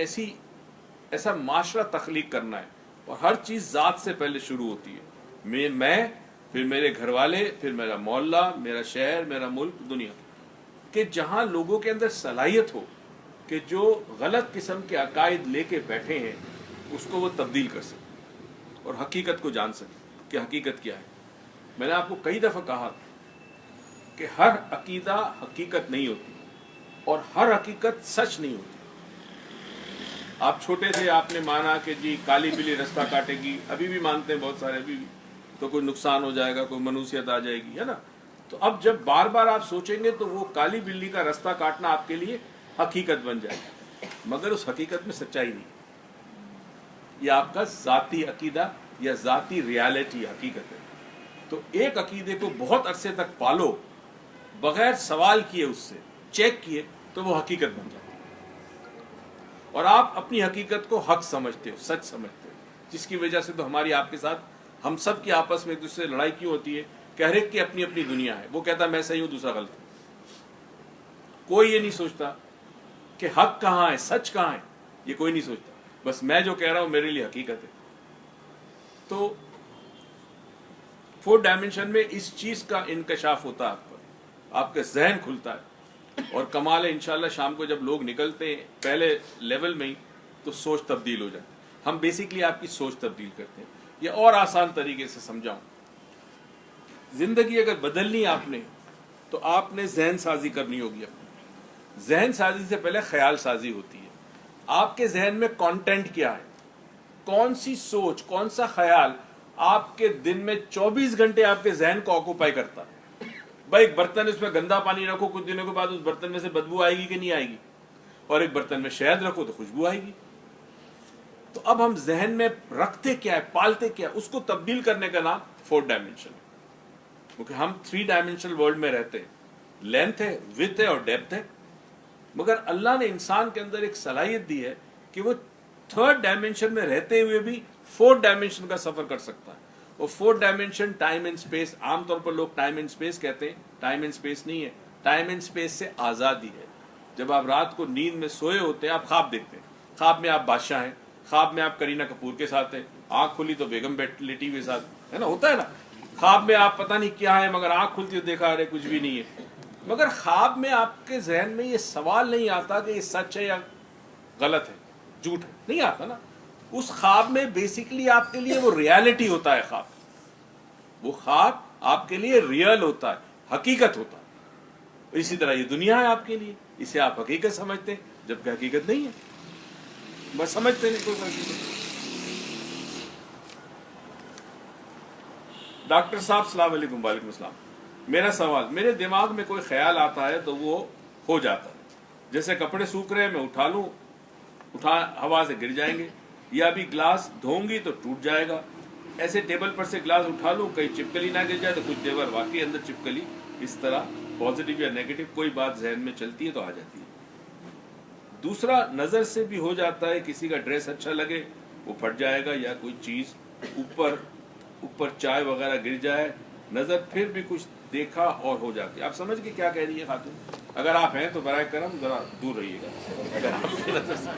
ऐसा माशरा तख्लीक करना है, और हर चीज़ ज़ात से पहले शुरू होती है, मैं फिर मेरे घर वाले, फिर मेरा मोहल्ला, मेरा शहर, मेरा मुल्क, दुनिया, कि जहाँ लोगों के अंदर सलाहियत हो कि जो गलत किस्म के अकायद लेके बैठे हैं उसको वो तब्दील कर सकें और हकीकत को जान सकें कि हकीकत क्या है। मैंने आपको कई दफ़ा कहा कि हर अकीदा हकीकत नहीं होती और हर हकीकत सच नहीं होती। आप छोटे थे, आपने माना कि जी काली बिल्ली रास्ता काटेगी, अभी भी मानते हैं बहुत सारे, अभी भी, तो कोई नुकसान हो जाएगा, कोई मनुसियत आ जाएगी, है ना। तो अब जब बार बार आप सोचेंगे तो वो काली बिल्ली का रास्ता काटना आपके लिए हकीकत बन जाएगा, मगर उस हकीकत में सच्चाई नहीं, ये आपका ज़ाती अकीदा या ज़ाती रियलिटी हकीकत है। तो एक अकीदे को बहुत अरसे तक पालो बगैर सवाल किए, उससे चेक किए, तो वो हकीकत बन जाती है, और आप अपनी हकीकत को हक समझते हो, सच समझते हो, जिसकी वजह से तो हमारी आपके साथ, हम सब की आपस में एक दूसरे से लड़ाई क्यों होती है कि हर एक की अपनी अपनी दुनिया है। वो कहता मैं सही हूं, दूसरा गलत है। कोई ये नहीं सोचता कि हक कहाँ है, सच कहाँ है, ये कोई नहीं सोचता, बस मैं जो कह रहा हूं मेरे लिए हकीकत है। तो 4 डायमेंशन में इस चीज का इंकशाफ होता है, आपका जहन खुलता है, और कमाल है इंशाल्लाह शाम को जब लोग निकलते हैं पहले लेवल में ही, तो सोच तब्दील हो जाए। हम बेसिकली आपकी सोच तब्दील करते हैं। ये और आसान तरीके से समझाऊं, जिंदगी अगर बदलनी आपने, तो आपने जहन साजी करनी होगी। अपनी जहन साजी से पहले ख्याल साजी होती है। आपके जहन में कंटेंट क्या है, कौन सी सोच, कौन सा ख्याल आपके दिन में 24 घंटे आपके जहन को ऑक्यूपाई करता है। भाई एक बर्तन, उसमें गंदा पानी रखो, कुछ दिनों के बाद उस बर्तन में से बदबू आएगी कि नहीं आएगी, और एक बर्तन में शहद रखो तो खुशबू आएगी। तो अब हम जहन में रखते क्या है, पालते क्या है, उसको तब्दील करने का नाम 4 डायमेंशन है, क्योंकि हम 3 डायमेंशनल वर्ल्ड में रहते हैं। लेंथ है, विड्थ है और डेप्थ है, मगर अल्लाह ने इंसान के अंदर एक सलाहियत दी है कि वो 3rd डायमेंशन में रहते हुए भी 4th डायमेंशन का सफर कर सकता है। और 4th dimension time and space, आमतौर पर लोग टाइम एंड स्पेस कहते हैं, टाइम एंड स्पेस नहीं है, टाइम एंड स्पेस से आज़ादी है। जब आप रात को नींद में सोए होते हैं, आप ख्वाब देखते हैं, ख्वाब में आप बादशाह हैं, ख्वाब में आप करीना कपूर के साथ हैं, आंख खुली तो बेगम लेटी हुए साथ, है ना, होता है ना। ख्वाब में आप पता नहीं क्या है, मगर आंख खुलती देखा अरे कुछ भी नहीं है। मगर ख्वाब में आपके जहन में ये सवाल नहीं आता कि ये सच है या गलत है, झूठ है, नहीं आता ना। उस ख्वाब में बेसिकली आपके लिए वो रियलिटी होता है, ख्वाब, वो ख्वाब आपके लिए रियल होता है, हकीकत होता है। इसी तरह ये दुनिया है आपके लिए, इसे आप हकीकत समझते हैं, जबकि हकीकत नहीं है, बस समझते नहीं, कोई हकीकत। डॉक्टर साहब अस्सलाम वालेकुम। वालेकुम अस्सलाम। मेरा सवाल, मेरे दिमाग में कोई ख्याल आता है तो वो हो जाता है, जैसे कपड़े सूख रहे हैं, मैं उठा लूं, हवा से गिर जाएंगे, या अभी ग्लास धोऊंगी तो टूट जाएगा, ऐसे टेबल पर से ग्लास उठा लूं, कहीं चिपकली ना गिर जाए तो कुछ देर बाद वाकई अंदर चिपकली, इस तरह पॉजिटिव या नेगेटिव कोई बात जहन में चलती है तो आ जाती है। दूसरा, नज़र से भी हो जाता है, किसी का ड्रेस अच्छा लगे वो फट जाएगा, या कोई चीज़ ऊपर चाय वगैरह गिर जाए, नजर फिर भी कुछ देखा और हो जाती है। आप समझ के क्या कह रही है खातून? अगर आप हैं तो बराए करम जरा दूर रहिएगा अगर आपकी नजर से।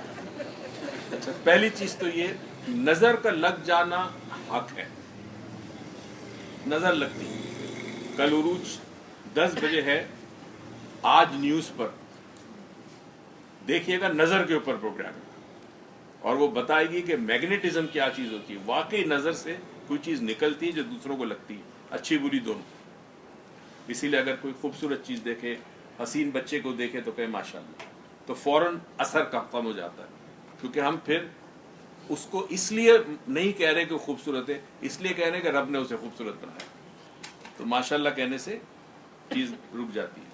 अच्छा, पहली चीज तो ये नजर का लग जाना हक है, नजर लगती है। कल उरूज 10 बजे है, आज न्यूज पर देखिएगा, नजर के ऊपर प्रोग्राम है और वो बताएगी कि मैग्नेटिज्म क्या चीज होती है। वाकई नजर से कोई चीज निकलती है जो दूसरों को लगती है, अच्छी बुरी दोनों। इसीलिए अगर कोई खूबसूरत चीज देखे, हसीन बच्चे को देखे तो कहे माशाल्लाह, तो फौरन असर कम हो जाता है, क्योंकि हम फिर उसको इसलिए नहीं कह रहे कि खूबसूरत है, इसलिए कह रहे हैं कि रब ने उसे खूबसूरत बनाया। तो माशाल्लाह कहने से चीज रुक जाती है।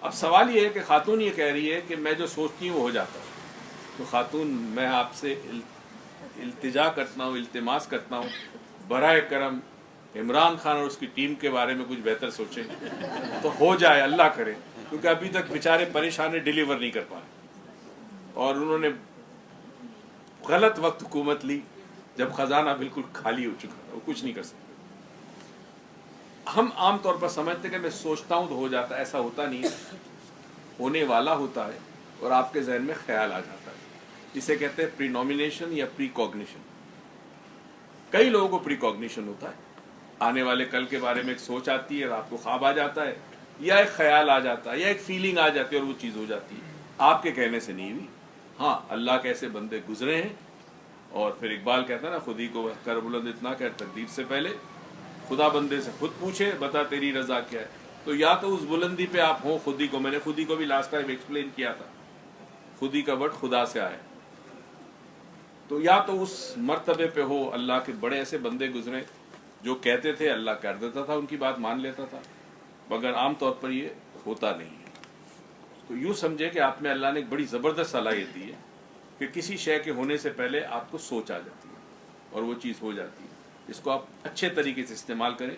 अब सवाल ये है कि खातून ये कह रही है कि मैं जो सोचती हूँ वो हो जाता है। तो खातून, मैं आपसे इल्तिजा करता हूँ, इल्तिमास करता हूँ, बराए करम इमरान खान और उसकी टीम के बारे में कुछ बेहतर सोचें तो हो जाए, अल्लाह करे, क्योंकि अभी तक बेचारे परेशान है, डिलीवर नहीं कर पा रहे और उन्होंने गलत वक्त हुकूमत ली जब खजाना बिल्कुल खाली हो चुका था, वो कुछ नहीं कर सकते। हम आमतौर पर समझते कि मैं सोचता हूं तो हो जाता है, ऐसा होता नहीं है, होने वाला होता है और आपके जहन में ख्याल आ जाता है। जिसे कहते हैं प्रीनोमिनेशन या प्रीकॉग्निशन। कई लोगों को प्रीकॉग्निशन होता है, आने वाले कल के बारे में एक सोच आती है और आपको ख्वाब आ जाता है, या एक ख्याल आ जाता है, या एक फीलिंग आ जाती है और वो चीज हो जाती है। आपके कहने से नहीं हुई। हाँ, अल्लाह के ऐसे बंदे गुजरे हैं। और फिर इकबाल कहता है ना, खुद ही को कर बुलंद इतना कर, तकदीर से पहले खुदा बंदे से खुद पूछे, बता तेरी रजा क्या है। तो या तो उस बुलंदी पे आप हो खुद ही को, मैंने खुद ही को भी लास्ट टाइम एक्सप्लेन किया था, खुद ही का वर्ड खुदा से आया। तो या तो उस मर्तबे पे हो, अल्लाह के बड़े ऐसे बंदे गुजरे जो कहते थे, अल्लाह कर देता था, उनकी बात मान लेता था, मगर आमतौर पर ये होता नहीं है। तो यूँ समझे कि आप में अल्लाह ने एक बड़ी ज़बरदस्त सलाहियत दी है कि किसी शय के होने से पहले आपको सोच आ जाती है और वो चीज़ हो जाती है। इसको आप अच्छे तरीके से इस्तेमाल करें,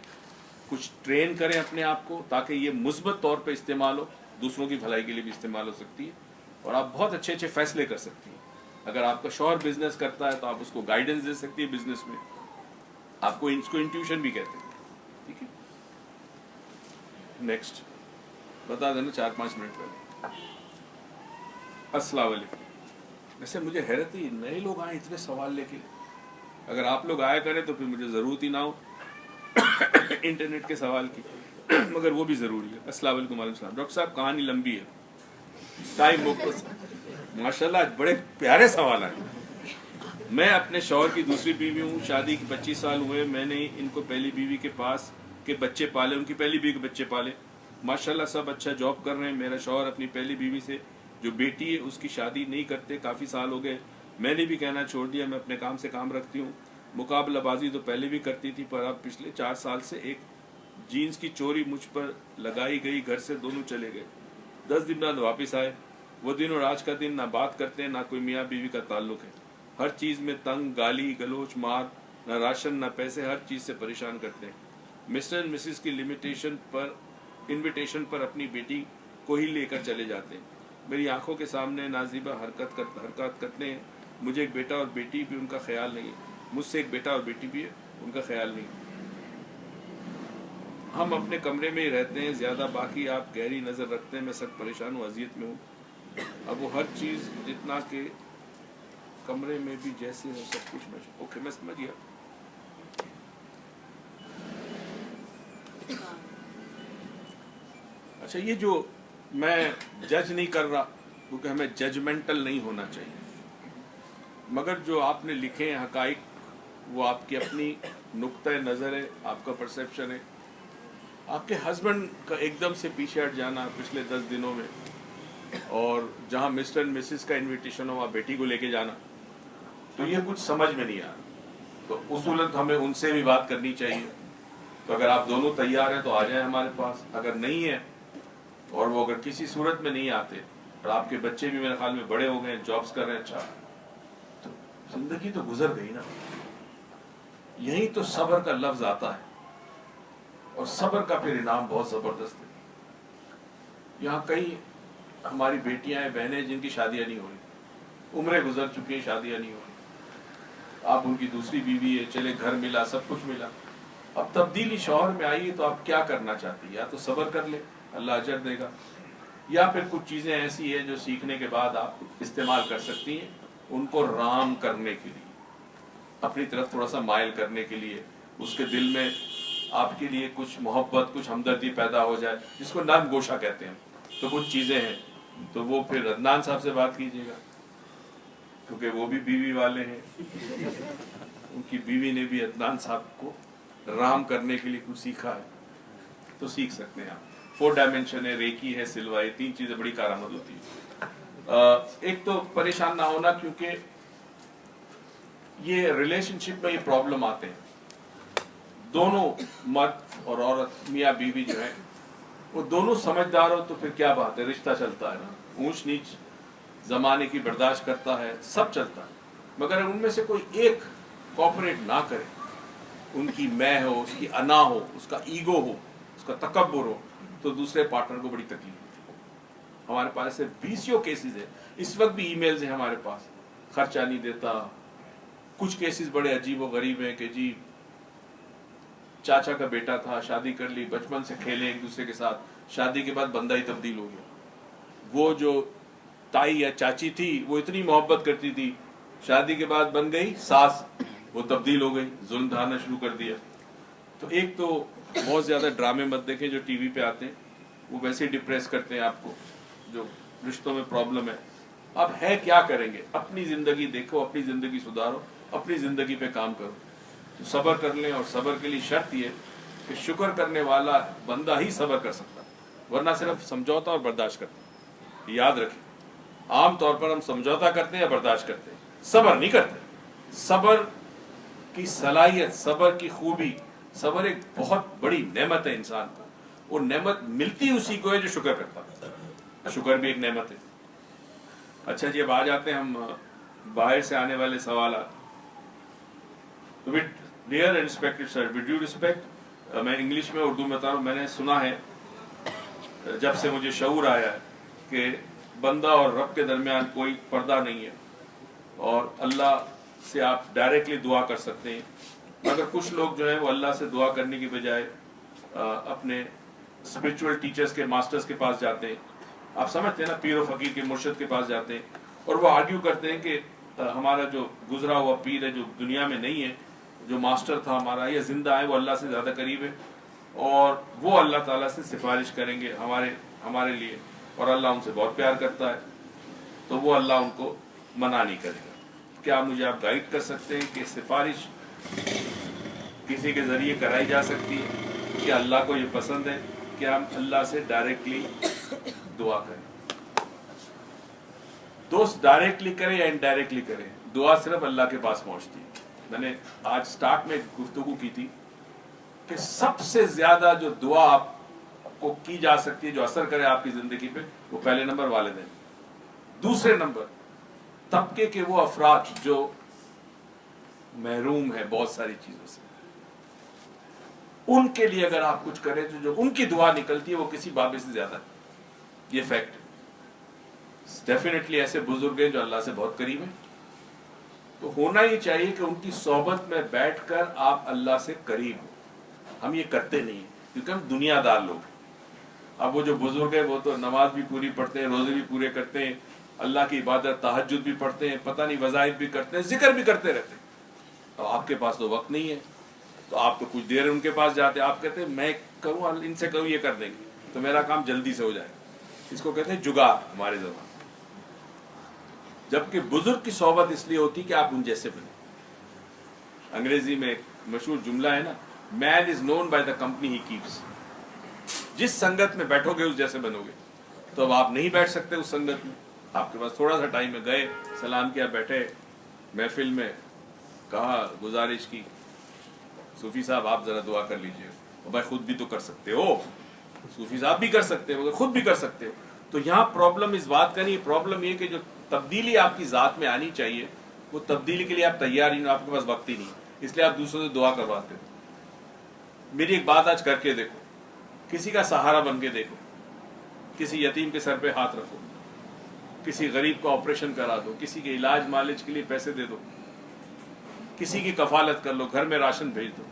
कुछ ट्रेन करें अपने आप को, ताकि ये मुस्बत तौर पे इस्तेमाल हो, दूसरों की भलाई के लिए भी इस्तेमाल हो सकती है और आप बहुत अच्छे अच्छे फैसले कर सकती हैं। अगर आपका शौहर बिजनेस करता है तो आप उसको गाइडेंस दे सकती है बिजनेस में, आपको इसको इंट्यूशन भी कहते हैं। ठीक है, नेक्स्ट बता देना 4-5 मिनट पहले। अस्सलाम वालेकुम। वैसे मुझे हैरत ही, नए लोग आए इतने सवाल लेके, अगर आप लोग आया करें तो फिर मुझे ज़रूरत ही ना हो इंटरनेट के सवाल की मगर वो भी ज़रूरी है। अस्सलाम वालेकुम। वालेकुम सलाम। डॉक्टर साहब, कहानी लंबी है, टाइम माशाल्लाह आज बड़े प्यारे सवाल आए। मैं अपने शौहर की दूसरी बीवी हूँ, शादी के 25 साल हुए। मैंने इनको पहली बीवी के पास के बच्चे पाले, उनकी पहली बीवी के बच्चे पाले, माशाल्लाह सब अच्छा जॉब कर रहे हैं। मेरा शौहर अपनी पहली बीवी से जो बेटी है उसकी शादी नहीं करते, काफ़ी साल हो गए। मैंने भी कहना छोड़ दिया, मैं अपने काम से काम रखती हूँ। मुकाबलाबाजी तो पहले भी करती थी, पर अब पिछले 4 साल से एक जीन्स की चोरी मुझ पर लगाई गई, घर से दोनों चले गए। 10 दिन बाद वापस आए। वो दिन और आज का दिन ना बात करते हैं, ना कोई मियाँ बीवी का ताल्लुक है। हर चीज़ में तंग, गाली गलोच, मार, ना राशन ना पैसे, हर चीज़ से परेशान करते हैं। मिस्टर एंड मिसिस की इनविटेशन पर अपनी बेटी को ही लेकर चले जाते हैं। मेरी आंखों के सामने नाजीबा हरकत करते हैं। मुझे एक बेटा और बेटी भी, उनका ख्याल नहीं है। मुझसे एक बेटा और बेटी भी है, उनका ख्याल नहीं। हम अपने कमरे में ही रहते हैं ज़्यादा, बाकी आप गहरी नज़र रखते हैं। मैं सख्त परेशान हूँ, अजियत में हूँ। अब वो हर चीज़ जितना कि कमरे में भी जैसे हो सब कुछ मैं, ओके मैं समझ गया। अच्छा, ये जो मैं जज नहीं कर रहा, क्योंकि हमें जजमेंटल नहीं होना चाहिए, मगर जो आपने लिखे हैं हकाइक, वो आपकी अपनी नुक्ता नज़र है, आपका परसेप्शन है। आपके हस्बैंड का एकदम से पीछे हट जाना पिछले 10 दिनों में, और जहाँ मिस्टर एंड मिसिस का इनविटेशन हो वहाँ बेटी को लेके जाना, तो ये कुछ समझ में नहीं आ रहा। तो उसूलन हमें उनसे भी बात करनी चाहिए। तो अगर आप दोनों तैयार हैं तो आ जाएं हमारे पास। अगर नहीं है और वो अगर किसी सूरत में नहीं आते और आपके बच्चे भी मेरे ख्याल में बड़े हो गए, जॉब्स कर रहे हैं, अच्छा, तो जिंदगी तो गुजर गई ना। यही तो सब्र का लफ्ज आता है और सब्र का फिर इनाम बहुत जबरदस्त है। यहाँ कई हमारी बेटियां हैं, बहनें जिनकी शादियां नहीं हो रही, उम्रें गुजर चुकी हैं, शादियां नहीं हो रही। آپ ان کی دوسری بیوی ہے, چلے گھر ملا, سب کچھ ملا. اب تبدیلی شوہر میں آئی ہے تو آپ کیا کرنا چاہتی ہیں؟ یا تو صبر کر لیں, اللہ اجر دے گا, یا پھر کچھ چیزیں ایسی ہیں جو سیکھنے کے بعد آپ استعمال کر سکتی ہیں ان کو رام کرنے کے لیے, اپنی طرف تھوڑا سا مائل کرنے کے لیے, اس کے دل میں آپ کے لیے کچھ محبت, کچھ ہمدردی پیدا ہو جائے, جس کو نرم گوشہ کہتے ہیں. تو کچھ چیزیں ہیں تو وہ پھر عدنان صاحب سے بات کیجیے گا, کیونکہ وہ بھی بیوی والے ہیں. ان کی بیوی نے بھی عدنان صاحب کو رام کرنے کے لیے کچھ سیکھا ہے, تو سیکھ سکتے ہیں آپ. 4 ڈائمینشن ہے, ریکی ہے, سلوا ہے, 3 چیزیں بڑی کارآمد ہوتی ہیں. ایک تو پریشان نہ ہونا, کیونکہ یہ ریلیشن شپ میں یہ پرابلم آتے ہیں. دونوں مرد اور عورت, میاں بیوی جو ہیں, وہ دونوں سمجھدار ہو تو پھر کیا بات ہے, رشتہ چلتا ہے نا. اونچ نیچ زمانے کی برداشت کرتا ہے, سب چلتا ہے. مگر ان میں سے کوئی ایک کوآپریٹ نہ کرے, ان کی میں ہو, اس کی انا ہو, اس کا ایگو ہو, اس کا تکبر ہو, تو دوسرے پارٹنر کو بڑی تکلیف ہوتی ہے. ہمارے پاس سے 20 کیسز ہیں, اس وقت بھی ای میلز ہیں ہمارے پاس, خرچہ نہیں دیتا. کچھ کیسز بڑے عجیب و غریب ہیں کہ جی چاچا کا بیٹا تھا, شادی کر لی, بچپن سے کھیلے ایک دوسرے کے ساتھ, شادی کے بعد بندہ ہی تبدیل ہو گیا. وہ جو تائی یا چاچی تھی وہ اتنی محبت کرتی تھی, شادی کے بعد بن گئی ساس, وہ تبدیل ہو گئی, ظلم ڈھانا شروع کر دیا. تو ایک تو بہت زیادہ ڈرامے مت دیکھیں جو ٹی وی پہ آتے ہیں, وہ ویسے ہی ڈپریس کرتے ہیں آپ کو. جو رشتوں میں پرابلم ہے, اب ہے کیا کریں گے, اپنی زندگی دیکھو, اپنی زندگی سدھارو, اپنی زندگی پہ کام کرو. تو صبر کر لیں, اور صبر کے لیے شرط یہ کہ شکر کرنے والا بندہ ہی صبر کر سکتا, ورنہ صرف سمجھوتا اور برداشت کرتا. یاد رکھیں, عام طور پر ہم سمجھوتا کرتے ہیں یا برداشت کرتے ہیں, صبر نہیں کرتے. صبر کی صلاحیت, صبر کی خوبی, صبر ایک بہت بڑی نعمت ہے انسان کو. وہ نعمت ملتی اسی کو ہے جو شکر کرتا ہے. شکر بھی ایک نعمت ہے. اچھا جی, اب آ جاتے ہیں ہم باہر سے آنے والے سوالات. Dear and respected sir, with due respect, میں انگلش میں اردو میں بتا رہا ہوں. میں نے سنا ہے جب سے مجھے شعور آیا ہے کہ بندہ اور رب کے درمیان کوئی پردہ نہیں ہے, اور اللہ سے آپ ڈائریکٹلی دعا کر سکتے ہیں. مگر کچھ لوگ جو ہیں وہ اللہ سے دعا کرنے کی بجائے اپنے اسپرچول ٹیچرز کے, ماسٹرز کے پاس جاتے ہیں. آپ سمجھتے ہیں نا, پیر و فقیر کے, مرشد کے پاس جاتے ہیں, اور وہ آرگیو کرتے ہیں کہ ہمارا جو گزرا ہوا پیر ہے, جو دنیا میں نہیں ہے, جو ماسٹر تھا ہمارا, یا زندہ ہے, وہ اللہ سے زیادہ قریب ہے, اور وہ اللہ تعالیٰ سے سفارش کریں گے ہمارے لیے, اور اللہ ان سے بہت پیار کرتا ہے, تو وہ اللہ ان کو منع نہیں کرے گا. کیا مجھے آپ گائیڈ کر سکتے ہیں کہ سفارش کسی کے ذریعے کرائی جا سکتی ہے؟ کیا اللہ کو یہ پسند ہے کہ ہم اللہ سے ڈائریکٹلی دعا کریں؟ دوست ڈائریکٹلی کریں یا انڈائریکٹلی کریں, دعا صرف اللہ کے پاس پہنچتی ہے. میں نے آج سٹارٹ میں گفتگو کی تھی کہ سب سے زیادہ جو دعا آپ کو کی جا سکتی ہے, جو اثر کرے آپ کی زندگی پہ, وہ پہلے نمبر والدین, دوسرے نمبر طبقے کے وہ افراد جو محروم ہیں بہت ساری چیزوں سے, ان کے لیے اگر آپ کچھ کریں تو جو ان کی دعا نکلتی ہے وہ کسی بابے سے زیادہ ہے. یہ فیکٹ ہے. ڈیفینیٹلی ایسے بزرگ ہیں جو اللہ سے بہت قریب ہیں, تو ہونا ہی چاہیے کہ ان کی صحبت میں بیٹھ کر آپ اللہ سے قریب ہو. ہم یہ کرتے نہیں ہیں کیونکہ ہم دنیا دار لوگ ہیں. اب وہ جو بزرگ ہیں وہ تو نماز بھی پوری پڑھتے ہیں, روزے بھی پورے کرتے ہیں, اللہ کی عبادت تہجد بھی پڑھتے ہیں, پتہ نہیں وظائف بھی کرتے ہیں, ذکر بھی کرتے رہتے ہیں. تو آپ کے پاس تو وقت نہیں ہے, تو آپ تو کچھ دیر ان کے پاس جاتے ہیں, آپ کہتے ہیں میں کہوں ان سے کہوں یہ کر دیں گے تو میرا کام جلدی سے ہو جائے. اس کو کہتے ہیں جگار ہمارے زبان. جبکہ بزرگ کی صحبت اس لیے ہوتی کہ آپ ان جیسے بنیں. انگریزی میں ایک مشہور جملہ ہے نا, man is known by the company he keeps. جس سنگت میں بیٹھو گے اس جیسے بنو گے. تو اب آپ نہیں بیٹھ سکتے اس سنگت میں, آپ کے پاس تھوڑا سا ٹائم ہے, گئے, سلام کیا, بیٹھے, محفل میں کہا, گزارش کی, صوفی صاحب آپ ذرا دعا کر لیجئے. بھائی خود بھی تو کر سکتے ہو, صوفی صاحب بھی کر سکتے ہو, خود بھی کر سکتے ہو. تو یہاں پرابلم اس بات کا نہیں, پرابلم یہ کہ جو تبدیلی آپ کی ذات میں آنی چاہیے وہ تبدیلی کے لیے آپ تیار ہی نہیں, آپ کے پاس وقت ہی نہیں, اس لیے آپ دوسروں سے دعا کرواتے ہو. میری ایک بات آج کر کے دیکھو, کسی کا سہارا بن کے دیکھو, کسی یتیم کے سر پہ ہاتھ رکھو, کسی غریب کو آپریشن کرا دو, کسی کے علاج معالج کے لیے پیسے دے دو. किसी की कफालत कर लो, घर में राशन भेज दो।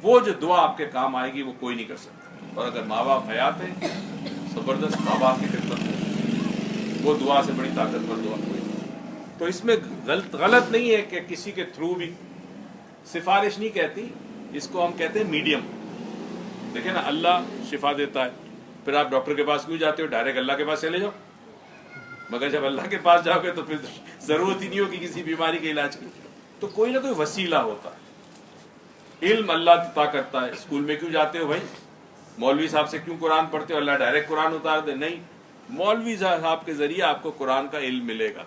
वो जो दुआ आपके काम आएगी वो कोई नहीं कर सकता। और अगर माँ बाप हयात है, जबरदस्त माँ बाप की खिदमत है, वो दुआ से बड़ी ताकतवर दुआ कोई नहीं। तो इसमें गलत नहीं है कि किसी के थ्रू भी, सिफारिश नहीं कहती, इसको हम कहते हैं मीडियम। देखे ना, अल्लाह शिफा देता है, फिर आप डॉक्टर के पास क्यों जाते हो? डायरेक्ट अल्लाह के पास चले जाओ। मगर जब अल्लाह के पास जाओगे तो फिर जरूरत ही नहीं होगी किसी बीमारी के इलाज की। तो कोई ना कोई वसीला होता है। इल्म अल्लाह अता करता है। स्कूल में क्यों जाते हो भाई? मौलवी साहब से क्यों कुरान पढ़ते हो? अल्लाह डायरेक्ट कुरान उतार दे? नहीं, मौलवी साहब के जरिए आपको कुरान का इल्म मिलेगा,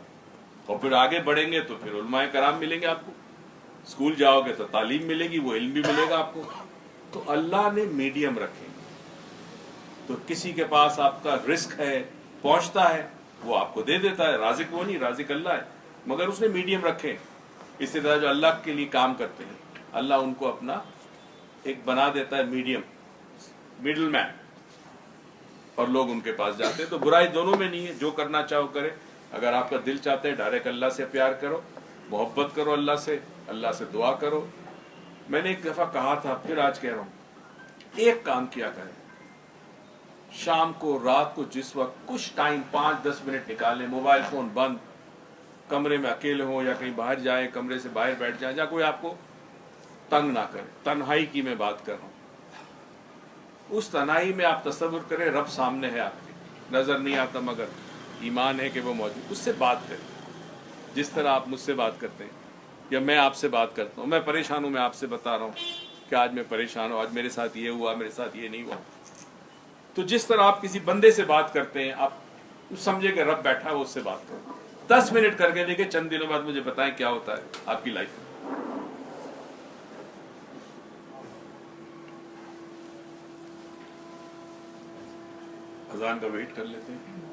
और फिर आगे बढ़ेंगे तो फिर उलमाए कराम मिलेंगे आपको। स्कूल जाओगे तो तालीम मिलेगी, वो इल्म भी मिलेगा आपको। तो अल्लाह ने मीडियम रखे। तो किसी के पास आपका रिस्क है, पहुंचता है, वो आपको दे देता है। राजिक वो नहीं, राजिक अल्लाह है, मगर उसने मीडियम रखे। इसी तरह जो अल्लाह के लिए काम करते हैं, अल्लाह उनको अपना एक बना देता है मीडियम, मिडिल मैन, और लोग उनके पास जाते हैं। तो बुराई दोनों में नहीं है, जो करना चाहो करे। अगर आपका दिल चाहता है डायरेक्ट अल्लाह से प्यार करो, मोहब्बत करो अल्लाह से दुआ करो। मैंने एक दफा कहा था, फिर आज कह रहा हूं, एक काम किया करें, शाम को, रात को, जिस वक्त कुछ टाइम 5-10 मिनट निकालें, मोबाइल फोन बंद, कमरे में अकेले हो या कहीं बाहर जाए, कमरे से बाहर बैठ जाए, जहाँ कोई आपको तंग ना करे। तन्हाई की मैं बात कर रहा हूं। उस तन्हाई में आप तसव्वुर करें रब सामने है, आपके नजर नहीं आता मगर ईमान है कि वो मौजूद। उससे बात करें जिस तरह आप मुझसे बात करते हैं या मैं आपसे बात करता हूँ। मैं परेशान हूँ, मैं आपसे बता रहा हूँ कि आज मैं परेशान हूँ, आज मेरे साथ ये हुआ, मेरे साथ ये नहीं हुआ। तो जिस तरह आप किसी बंदे से बात करते हैं, आप समझे कि रब बैठा है, वो उससे बात करो। 10 मिनट करके देखिए, चंद दिनों बाद मुझे बताएं क्या होता है आपकी लाइफ में। अजान का वेट कर लेते हैं।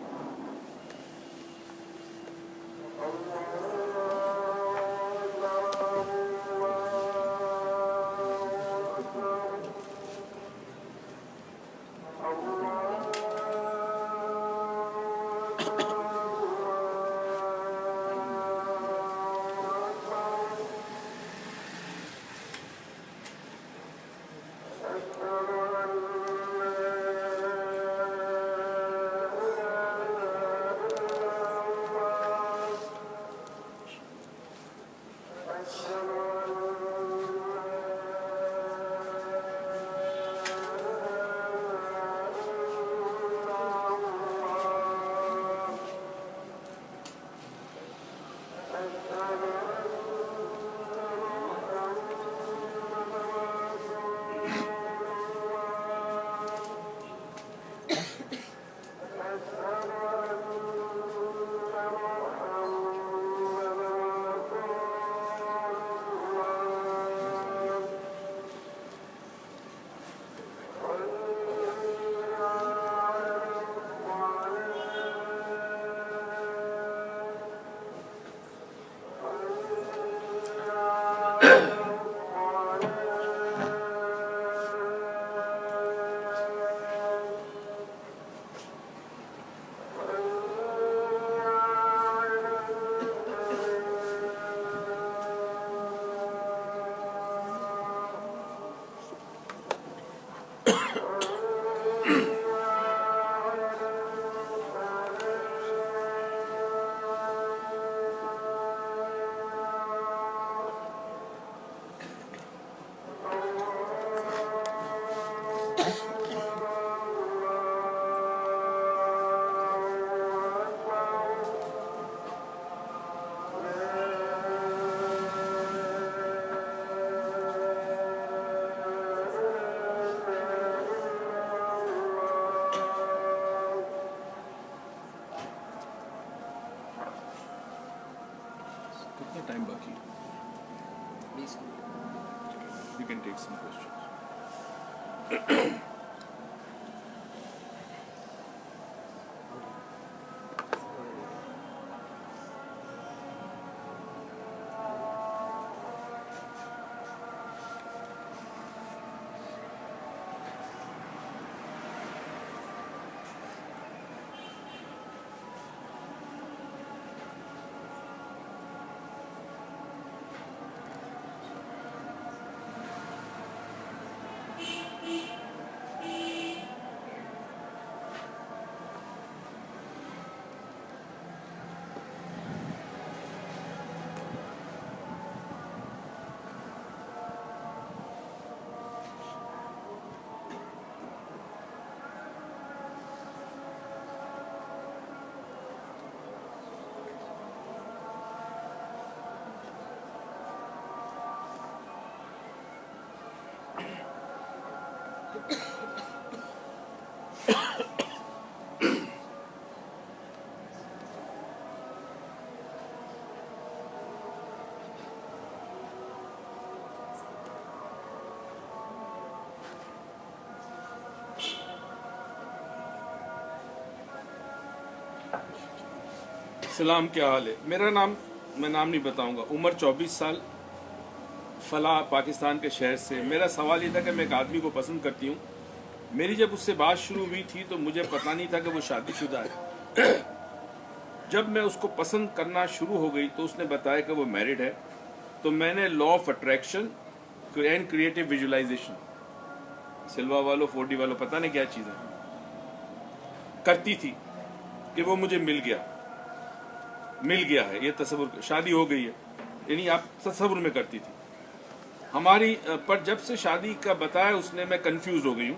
कितना टाइम बाकी है? 20 minute. We can take some questions. सलाम, क्या हाल है? मेरा नाम, मैं नाम नहीं बताऊंगा, उम्र 24 साल, फला पाकिस्तान के शहर से। मेरा सवाल ये था कि मैं एक आदमी को पसंद करती हूँ। मेरी जब उससे बात शुरू हुई थी तो मुझे पता नहीं था कि वो शादीशुदा है। जब मैं उसको पसंद करना शुरू हो गई तो उसने बताया कि वो मैरिड है। तो मैंने law of attraction and creative visualisation, Silva वालों 4D वालों पता नहीं क्या चीज़ है, करती थी कि वो मुझे मिल गया है, ये तस्वुर, शादी हो गई है, यानी आप तस्वुर में करती थी हमारी। पर जब से शादी का बताया उसने, मैं कंफ्यूज हो गई हूँ।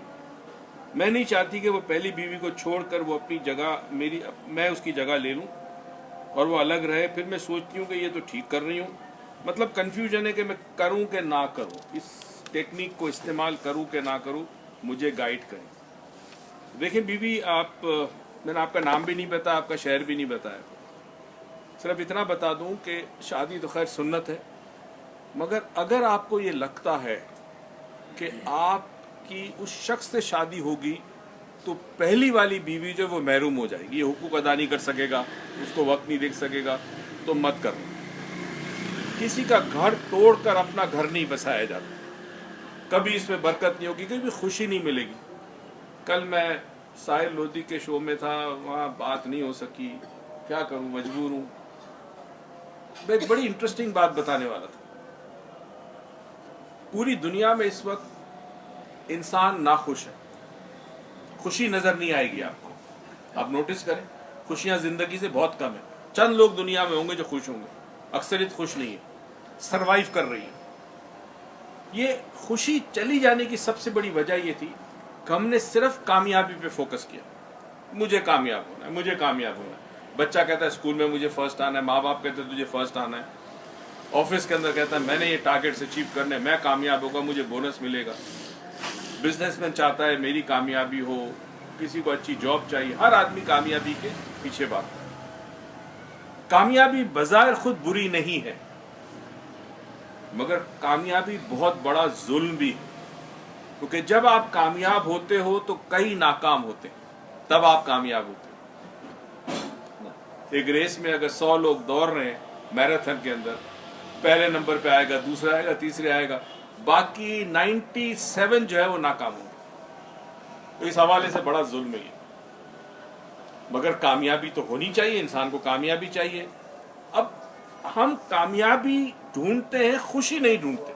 मैं नहीं चाहती कि वो पहली बीवी को छोड़कर वो अपनी जगह, मैं उसकी जगह ले लूँ और वो अलग रहे। फिर मैं सोचती हूँ कि ये तो ठीक कर रही हूँ। मतलब कंफ्यूजन है कि मैं करूँ कि ना करूँ, इस टेक्निक को इस्तेमाल करूँ कि ना करूँ, मुझे गाइड करें। देखिए बीवी, मैंने आपका नाम भी नहीं बताया, आपका शहर भी नहीं बताया, सिर्फ इतना बता दूं कि शादी तो खैर सुन्नत है, मगर अगर आपको ये लगता है कि आपकी उस शख्स से शादी होगी तो पहली वाली बीवी जो वो महरूम हो जाएगी, ये हुकूक अदा नहीं कर सकेगा, उसको वक्त नहीं दे सकेगा, तो मत करना। किसी का घर तोड़कर अपना घर नहीं बसाया जाता, कभी इसमें बरकत नहीं होगी, कभी खुशी नहीं मिलेगी। कल मैं साहिल लोधी के शो में था, वहाँ बात नहीं हो सकी, क्या करूँ, मजबूर हूँ। मैं एक बड़ी इंटरेस्टिंग बात बताने वाला था। पूरी दुनिया में इस वक्त इंसान नाखुश है, खुशी नजर नहीं आएगी आपको। आप नोटिस करें, खुशियां जिंदगी से बहुत कम है। चंद लोग दुनिया में होंगे जो खुश होंगे, अक्सरियत खुश नहीं है, सरवाइव कर रही है। ये खुशी चली जाने की सबसे बड़ी वजह ये थी कि हमने सिर्फ कामयाबी पे फोकस किया। मुझे कामयाब होना है, मुझे कामयाब होना है। बच्चा कहता है स्कूल में मुझे फर्स्ट आना है, माँ बाप कहते हैं तुझे फर्स्ट आना है, ऑफिस के अंदर कहता है मैंने ये टारगेट्स अचीव करने, मैं कामयाब होगा, मुझे बोनस मिलेगा। बिजनेसमैन चाहता है मेरी कामयाबी हो, किसी को अच्छी जॉब चाहिए, हर आदमी कामयाबी के पीछे भागता है। कामयाबी बजाय खुद बुरी नहीं है, मगर कामयाबी बहुत बड़ा जुल्म भी है, क्योंकि जब आप कामयाब होते हो तो कई नाकाम होते हैं, तब आप कामयाब होते हैं। एक रेस में अगर 100 लोग दौड़ रहे हैं मैराथन के अंदर, पहले नंबर पे आएगा, दूसरा आएगा, तीसरे आएगा, बाकी 97 जो है वो नाकाम होंगे। तो इस हवाले से बड़ा जुल्म है ये। मगर कामयाबी तो होनी चाहिए, इंसान को कामयाबी चाहिए। अब हम कामयाबी ढूंढते हैं, खुशी नहीं ढूंढते।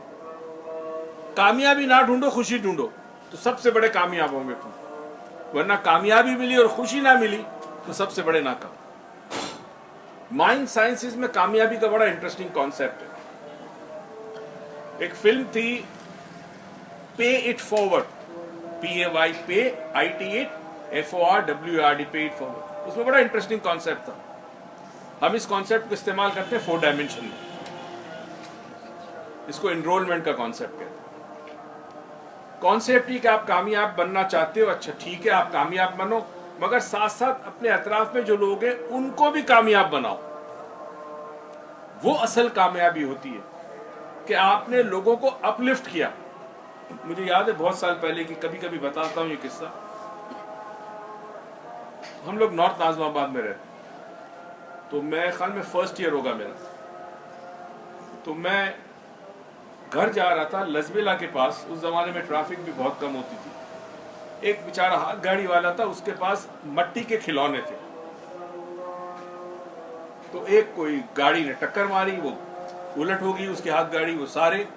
कामयाबी ना ढूंढो, खुशी ढूंढो, तो सबसे बड़े कामयाब होंगे तुम। वरना कामयाबी मिली और खुशी ना मिली तो सबसे बड़े नाकाम। माइंड साइंसेस में कामयाबी का बड़ा इंटरेस्टिंग कॉन्सेप्ट है। एक फिल्म थी पे इट फॉरवर्ड, PAY, पे IT FORWARD, पे इट फॉरवर्ड। उसमें बड़ा इंटरेस्टिंग कॉन्सेप्ट था। हम इस कॉन्सेप्ट को इस्तेमाल करते हैं 4 डायमेंशन में। इसको एनरोलमेंट का कॉन्सेप्ट कहते हैं। कॉन्सेप्ट ही कि आप कामयाब बनना चाहते हो, अच्छा ठीक है, आप कामयाब बनो, मगर साथ साथ अपने अतराफ में जो लोग हैं उनको भी कामयाब बनाओ। वो असल कामयाबी होती है कि आपने लोगों को अपलिफ्ट किया। मुझे याद है बहुत साल पहले की, कभी कभी बताता हूं ये किस्सा। हम लोग नॉर्थ नाज़िमाबाद में रहते, तो मैं ख्याल में फर्स्ट ईयर होगा मेरा, तो मैं घर जा रहा था लजबेला के पास। उस जमाने में ट्रैफिक भी बहुत कम होती थी। एक बेचारा हाथ गाड़ी वाला था, उसके पास मट्टी के खिलौने थे। तो एक कोई गाड़ी ने टक्कर मारी, वो उलट हो गई उसकी हाथ गाड़ी, वो सारे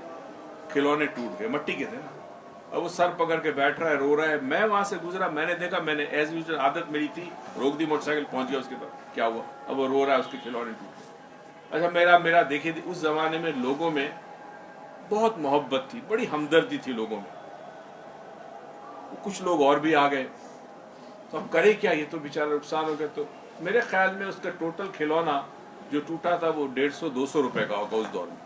खिलौने टूट गए, मट्टी के थे ना। अब वो सर पकड़ के बैठ रहा है, रो रहा है। मैं वहां से गुजरा, मैंने देखा, मैंने एज यूजुअल आदत मेरी थी, रोक दी मोटरसाइकिल, पहुंच गया उसके पास। क्या हुआ? अब वो रो रहा है, उसके खिलौने टूट गए। अच्छा, मेरा देखिए, उस जमाने में लोगों में बहुत मोहब्बत थी, बड़ी हमदर्दी थी लोगों में। कुछ लोग और भी आ गए, तो हम करे क्या, ये तो बेचारा नुकसान हो गया। तो मेरे ख्याल में उसका टोटल खिलौना जो टूटा था वो 150-200 रुपए का होगा उस दौर में।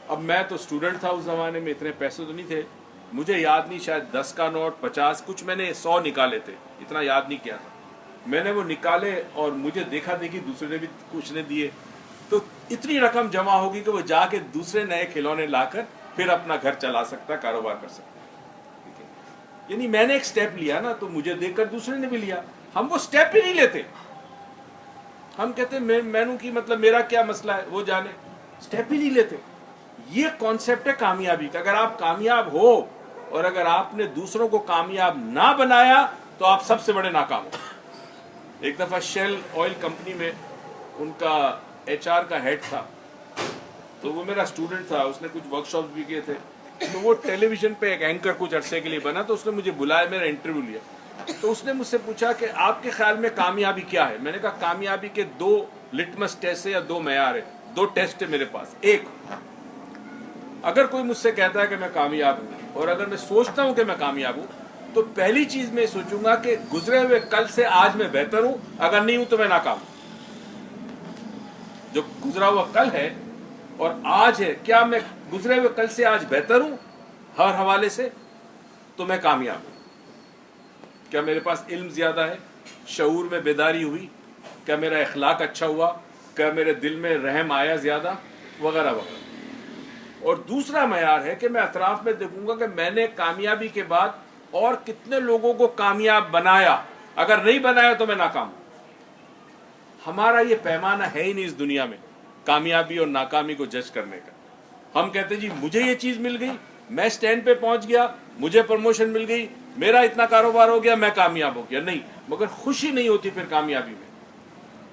अब मैं तो स्टूडेंट था उस जमाने में, इतने पैसे तो नहीं थे, مجھے یاد نہیں, شاید 10 کا نوٹ, 50, کچھ میں نے 100 نکالے تھے, اتنا یاد نہیں کیا تھا. میں نے وہ نکالے اور مجھے دیکھا دیکھی دوسرے نے بھی کچھ نے دیے, تو اتنی رقم جمع ہوگی کہ وہ جا کے دوسرے نئے کھلونے لا کر پھر اپنا گھر چلا سکتا, کاروبار کر سکتا. یعنی میں نے ایک سٹیپ لیا نا, تو مجھے دیکھ کر دوسرے نے بھی لیا. ہم وہ سٹیپ ہی نہیں لیتے, ہم کہتے ہیں میں نے کی مطلب میرا کیا مسئلہ ہے, وہ جانے, سٹیپ ہی نہیں لیتے. یہ کانسیپٹ ہے کامیابی کا. اگر آپ کامیاب ہو اور اگر آپ نے دوسروں کو کامیاب نہ بنایا تو آپ سب سے بڑے ناکام ہو. ایک دفعہ شیل آئل کمپنی میں ان کا HR کا ہیڈ تھا, تو وہ میرا اسٹوڈنٹ تھا, اس نے کچھ ورک شاپس بھی کیے تھے, تو وہ ٹیلی ویژن پہ ایک اینکر کچھ عرصے کے لیے بنا, تو اس نے مجھے بلایا, میرا انٹرویو لیا. تو اس نے مجھ سے پوچھا کہ آپ کے خیال میں کامیابی کیا ہے. میں نے کہا کامیابی کے 2 لٹمس ٹیسٹ ہے یا 2 معیار ہے, 2 ٹیسٹ ہے میرے پاس. ایک, اگر کوئی مجھ سے کہتا ہے کہ میں کامیاب ہوں, اور اگر میں سوچتا ہوں کہ میں کامیاب ہوں, تو پہلی چیز میں سوچوں گا کہ گزرے ہوئے کل سے آج میں بہتر ہوں, اگر نہیں ہوں تو میں ناکام ہوں. جو گزرا ہوا کل ہے اور آج ہے, کیا میں گزرے ہوئے کل سے آج بہتر ہوں ہر حوالے سے, تو میں کامیاب ہوں. کیا میرے پاس علم زیادہ ہے, شعور میں بیداری ہوئی, کیا میرا اخلاق اچھا ہوا, کیا میرے دل میں رحم آیا زیادہ, وغیرہ وغیرہ. اور دوسرا معیار ہے کہ میں اطراف میں دیکھوں گا کہ میں نے کامیابی کے بعد اور کتنے لوگوں کو کامیاب بنایا, اگر نہیں بنایا تو میں ناکام ہوں. ہمارا یہ پیمانہ ہے ہی نہیں اس دنیا میں کامیابی اور ناکامی کو جج کرنے کا. ہم کہتے جی مجھے یہ چیز مل گئی, میں سٹینڈ پہ پہنچ گیا, مجھے پروموشن مل گئی, میرا اتنا کاروبار ہو گیا, میں کامیاب ہو گیا. نہیں, مگر خوشی نہیں ہوتی پھر کامیابی میں.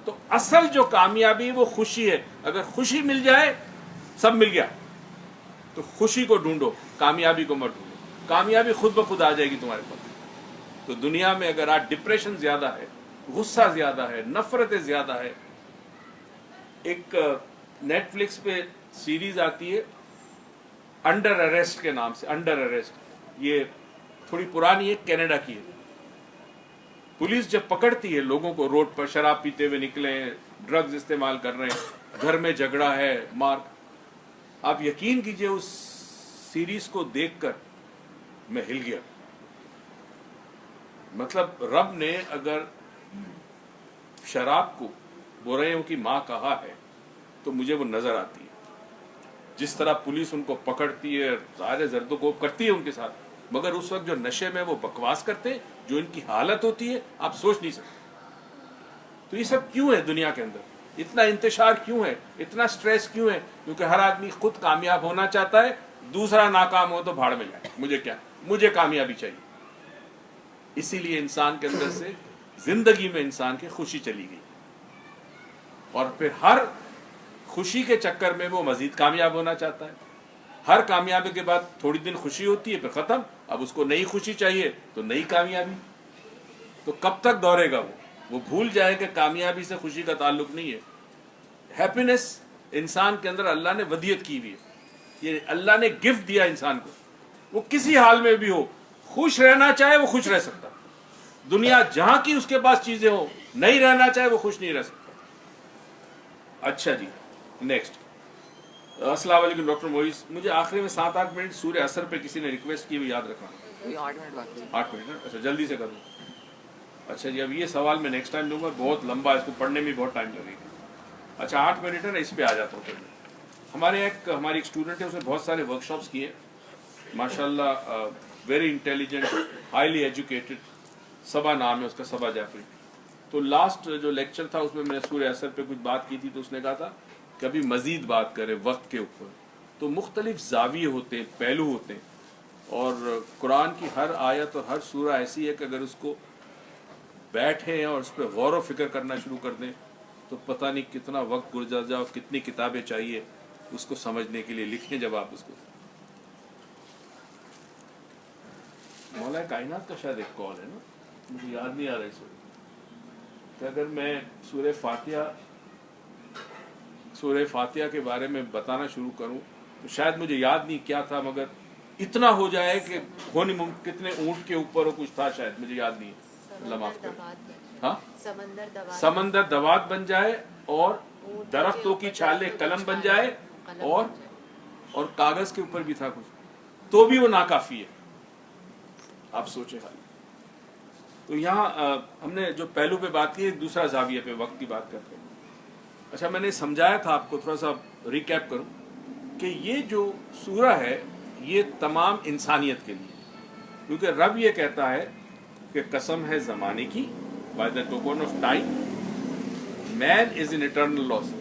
تو اصل جو کامیابی وہ خوشی ہے. اگر خوشی مل جائے سب مل گیا. تو خوشی کو ڈھونڈو, کامیابی کو مت ڈھونڈو. کامیابی خود بخود آ جائے گی تمہارے پاس. تو دنیا میں اگر آج ڈپریشن زیادہ ہے, غصہ زیادہ ہے, نفرتیں زیادہ ہے. ایک نیٹ فلکس پہ سیریز آتی ہے انڈر اریسٹ کے نام سے, انڈر اریسٹ. یہ تھوڑی پرانی ہے, کینیڈا کی ہے. پولیس جب پکڑتی ہے لوگوں کو روڈ پر شراب پیتے ہوئے نکلے ہیں, ڈرگز استعمال کر رہے ہیں, گھر میں جھگڑا ہے, مار, آپ یقین کیجئے اس سیریز کو دیکھ کر میں ہل گیا. مطلب رب نے اگر شراب کو برائیوں کی ماں کہا ہے تو مجھے وہ نظر آتی ہے. جس طرح پولیس ان کو پکڑتی ہے, ظاہر زرد و کوب کرتی ہے ان کے ساتھ, مگر اس وقت جو نشے میں وہ بکواس کرتے ہیں, جو ان کی حالت ہوتی ہے آپ سوچ نہیں سکتے. تو یہ سب کیوں ہے دنیا کے اندر, اتنا انتشار کیوں ہے, اتنا سٹریس کیوں ہے؟ کیونکہ ہر آدمی خود کامیاب ہونا چاہتا ہے, دوسرا ناکام ہو تو بھاڑ میں جائے, مجھے کیا, مجھے کامیابی چاہیے. اسی لیے انسان کے اندر سے زندگی میں انسان کی خوشی چلی گئی, اور پھر ہر خوشی کے چکر میں وہ مزید کامیاب ہونا چاہتا ہے. ہر کامیابی کے بعد تھوڑی دن خوشی ہوتی ہے, پھر ختم, اب اس کو نئی خوشی چاہیے تو نئی کامیابی. تو کب تک دوڑے گا وہ بھول جائے کہ کامیابی سے خوشی کا تعلق نہیں ہے. ہیپینس انسان کے اندر اللہ نے ودیت کی ہوئی ہے, یہ اللہ نے گفٹ دیا انسان کو. وہ کسی حال میں بھی ہو, خوش رہنا چاہے وہ خوش رہ سکتا. دنیا جہاں کی اس کے پاس چیزیں ہو, نہیں رہنا چاہے وہ خوش نہیں رہ سکتا. اچھا جی, نیکسٹ. السلام علیکم ڈاکٹر موئیز, مجھے آخری میں 7-8 منٹ سورہ اثر پہ کسی نے ریکویسٹ کی, وہ یاد رکھنا. 8 منٹ باقی ہے. 8 منٹ, اچھا جلدی سے کر دوں. اچھا جی, اب یہ سوال میں نیکسٹ ٹائم دوں گا, بہت لمبا, اس کو پڑھنے میں بہت ٹائم لگے گا. اچھا 8 منٹ ہے نا, اس پہ آ جاتا ہوں. ہماری ایک اسٹوڈنٹ ہے, اس نے بہت سارے ورک شاپس کیے ماشاء اللہ, ویری انٹیلیجنٹ, ہائیلی ایجوکیٹڈ. صبا نام ہے اس کا, صبا جعفری. تو لاسٹ جو لیکچر تھا اس میں نے سورہ اثر پہ کچھ بات کی تھی, تو اس نے کہا تھا کہ ابھی مزید بات کرے وقت کے اوپر. تو مختلف زاویے ہوتے ہیں, پہلو ہوتے ہیں, اور قرآن کی ہر آیت اور ہر سورہ ایسی ہے کہ اگر اس کو بیٹھیں اور اس پہ غور و فکر کرنا شروع کر دیں تو پتہ نہیں کتنا وقت گزر جائے, اور کتنی کتابیں چاہیے اس کو سمجھنے کے لیے. لکھیں جب آپ اس کو. مولا کائنات کا شاید ایک کال ہے نا, مجھے یاد نہیں آ رہا اس وقت, کہ اگر میں سورہ فاتحہ کے بارے میں بتانا شروع کروں تو شاید مجھے یاد نہیں کیا تھا, مگر اتنا ہو جائے کہ کتنے اونٹ کے اوپر ہو کچھ تھا, شاید مجھے یاد نہیں ہے, اللہ معاف کرے. ہاں, سمندر دوات بن جائے, اور درختوں کی چھالیں قلم بن جائے, اور کاغذ کے اوپر بھی تھا کچھ, تو بھی وہ ناکافی ہے. آپ سوچیں خالی. تو یہاں ہم نے جو پہلو پہ بات کی ایک دوسرا زاویہ پہ وقت کی بات کرتے ہیں. اچھا میں نے سمجھایا تھا آپ کو, تھوڑا سا ریکیپ کروں کہ یہ جو سورہ ہے یہ تمام انسانیت کے لیے, کیونکہ رب یہ کہتا ہے کہ قسم ہے زمانے کی, by the token of time man is in eternal loss,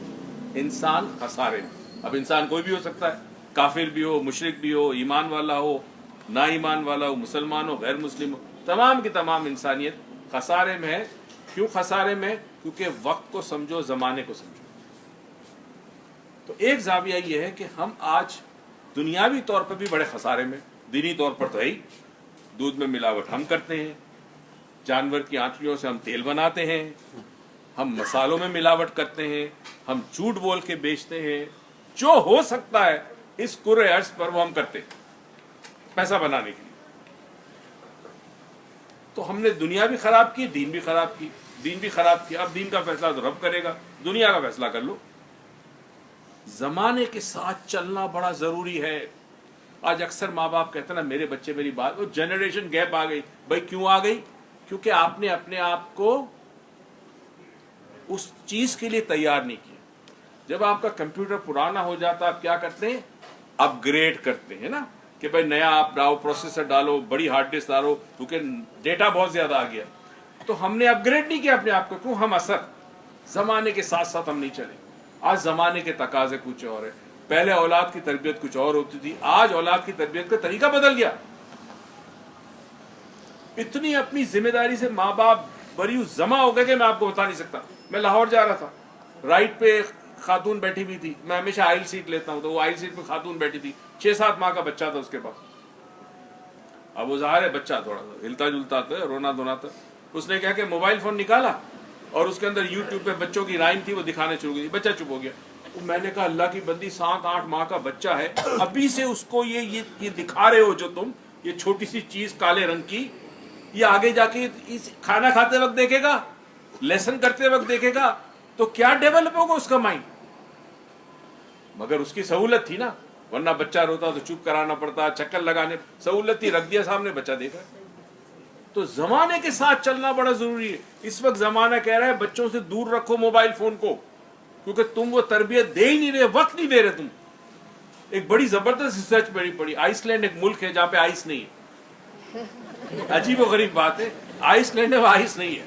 انسان خسارے میں. اب انسان کوئی بھی ہو سکتا ہے, کافر بھی ہو, مشرک بھی ہو, ایمان والا ہو, نا ایمان والا ہو, مسلمان ہو, غیر مسلم ہو, تمام کی تمام انسانیت خسارے میں ہے. کیوں خسارے میں؟ کیونکہ وقت کو سمجھو, زمانے کو سمجھو. تو ایک زاویہ یہ ہے کہ ہم آج دنیاوی طور پر بھی بڑے خسارے میں, دینی طور پر تو ہے ہی. دودھ میں ملاوٹ ہم کرتے ہیں, جانور کی آنتڑیوں سے ہم تیل بناتے ہیں, ہم مسالوں میں ملاوٹ کرتے ہیں, ہم جھوٹ بول کے بیچتے ہیں. جو ہو سکتا ہے اس کرۂ ارض پر وہ ہم کرتے ہیں پیسہ بنانے کے لیے. تو ہم نے دنیا بھی خراب کی, دین بھی خراب کی, دین بھی خراب کیا. اب دین کا فیصلہ تو رب کرے گا, دنیا کا فیصلہ کر لو. زمانے کے ساتھ چلنا بڑا ضروری ہے. آج اکثر ماں باپ کہتے ہیں نا میرے بچے میری بات, وہ جنریشن گیپ آ گئی. بھائی کیوں آ گئی؟ کیونکہ آپ نے اپنے آپ کو اس چیز کے لیے تیار نہیں کیا. جب آپ کا کمپیوٹر پرانا ہو جاتا آپ کیا کرتے ہیں؟ اپ گریڈ کرتے ہیں نا, کہ بھائی نیا آپ ڈالو, پروسیسر ڈالو, بڑی ہارڈ ڈسک ڈالو, کیونکہ ڈیٹا بہت زیادہ آ گیا. تو ہم نے اپ گریڈ نہیں کیا اپنے آپ کو. کیوں؟ ہم اثر زمانے کے ساتھ ساتھ ہم نہیں چلے. آج زمانے کے تقاضے کچھ اور ہے. پہلے اولاد کی تربیت کچھ اور ہوتی تھی, آج اولاد کی تربیت کا طریقہ بدل گیا. اتنی اپنی ذمہ داری سے ماں باپ بری جمع ہو گئے کہ میں آپ کو بتا نہیں سکتا. میں لاہور جا رہا تھا, رائٹ پہ خاتون بیٹھی ہوئی تھی. میں ہمیشہ آئل سیٹ لیتا ہوں, تو وہ آئل سیٹ پہ خاتون بیٹھی تھی, 6-7 ماہ کا بچہ تھا اس کے پاس. اب وہ ظاہر ہے بچہ تھوڑا سا ہلتا جلتا تھا, رونا دھونا تھا. اس نے کہا کہ موبائل فون نکالا اور اس کے اندر یوٹیوب پہ بچوں کی رائم تھی, وہ دکھانے شروع کی. بچہ چپ ہو گیا. میں نے کہا اللہ کی بندی, 7-8 ماہ کا بچہ ہے, ابھی سے اس کو یہ دکھا رہے ہو جو تم, یہ چھوٹی سی چیز کالے رنگ کی, یہ آگے جا کے کھانا کھاتے وقت دیکھے گا, لیسن کرتے وقت دیکھے گا, تو کیا ڈیولپ ہوگا اس کا مائنڈ. مگر اس کی سہولت تھی نا, ورنہ بچہ روتا تو چپ کرانا پڑتا, چکر لگانے, سہولت تھی, رکھ دیا سامنے, بچہ دیکھا. تو زمانے کے ساتھ چلنا بڑا ضروری ہے. اس وقت زمانہ کہہ رہا ہے بچوں سے دور رکھو موبائل فون کو, کیونکہ تم وہ تربیت دے ہی نہیں رہے, وقت نہیں دے رہے تم. ایک بڑی زبردست ریسرچ پڑی, آئس لینڈ ایک ملک ہے جہاں پہ آئس نہیں ہے. عجیب و غریب بات ہے, آئس لینڈ ہے, وہ آئس نہیں ہے.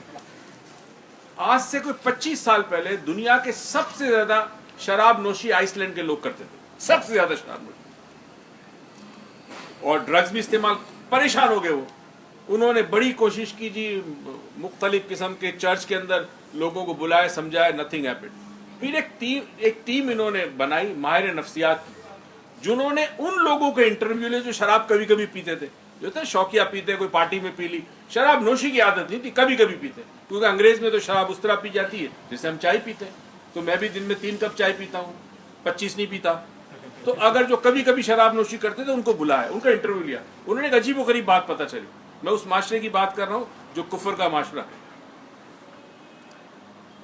آج سے کوئی 25 سال پہلے دنیا کے سب سے زیادہ شراب نوشی آئس لینڈ کے لوگ کرتے تھے, سب سے زیادہ شراب نوشی, اور ڈرگز بھی استعمال. پریشان ہو گئے وہ. انہوں نے بڑی کوشش کی جی, مختلف قسم کے چرچ کے اندر لوگوں کو بلائے, سمجھائے, نتھنگ ہیپن. پھر ایک ٹیم انہوں نے بنائی ماہر نفسیات کی, جنہوں نے ان لوگوں کے انٹرویو لے جو شراب کبھی کبھی پیتے تھے, جو تھے شوقیہ پیتے, کوئی پارٹی میں پی لی. شراب نوشی کی عادت نہیں تھی, کبھی کبھی پیتے, کیونکہ انگریز میں تو شراب اس طرح پی جاتی ہے جیسے ہم چائے پیتے ہیں. تو میں بھی دن میں 3 کپ چائے پیتا ہوں, 25 نہیں پیتا. تو اگر جو کبھی کبھی شراب نوشی کرتے تھے ان کو بلایا, ان کا انٹرویو لیا. انہوں نے ایک عجیب و غریب بات پتہ چلی. میں اس معاشرے کی بات کر رہا ہوں جو کفر کا معاشرہ ہے.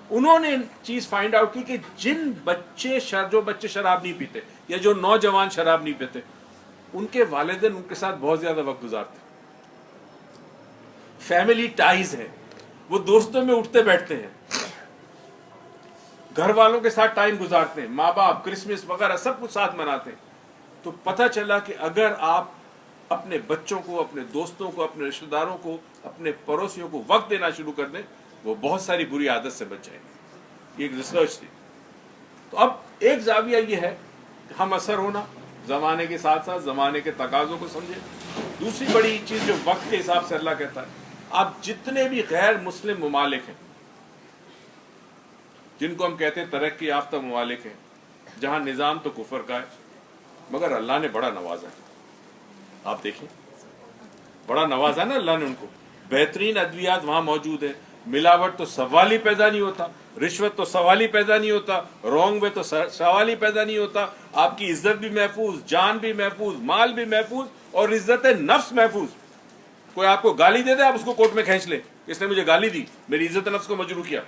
انہوں نے چیز فائنڈ آؤٹ کی کہ جو بچے شراب نہیں پیتے یا جو نوجوان شراب نہیں پیتے, ان کے والدین ان کے ساتھ بہت زیادہ وقت گزارتے. فیملی ٹائز ہے, وہ دوستوں میں اٹھتے بیٹھتے ہیں, گھر والوں کے ساتھ ٹائم گزارتے ہیں, ماں باپ, کرسمس وغیرہ سب کچھ ساتھ مناتے ہیں. تو پتہ چلا کہ اگر آپ اپنے بچوں کو, اپنے دوستوں کو, اپنے رشتہ داروں کو, اپنے پڑوسیوں کو وقت دینا شروع کر دیں, وہ بہت ساری بری عادت سے بچ جائیں گے. یہ ایک ریسرچ تھی. تو اب ایک زاویہ یہ ہے کہ ہم اثر ہونا, زمانے کے ساتھ ساتھ زمانے کے تقاضوں کو سمجھیں. دوسری بڑی چیز جو وقت کے حساب سے اللہ کہتا ہے, آپ جتنے بھی غیر مسلم ممالک ہیں, جن کو ہم کہتے ہیں ترقی یافتہ ممالک ہیں, جہاں نظام تو کفر کا ہے, مگر اللہ نے بڑا نوازا ہے. آپ دیکھیں, بڑا نوازا نا اللہ نے ان کو. بہترین ادویات وہاں موجود ہیں, ملاوٹ تو سوال ہی پیدا نہیں ہوتا, رشوت تو سوال ہی پیدا نہیں ہوتا, رونگ وے تو سوال ہی پیدا نہیں ہوتا. آپ کی عزت بھی محفوظ, جان بھی محفوظ, مال بھی محفوظ, اور عزت نفس محفوظ. کوئی آپ کو گالی دے دے, آپ اس کو کورٹ میں کھینچ لیں, اس نے مجھے گالی دی, میری عزت نفس کو مجروح کیا.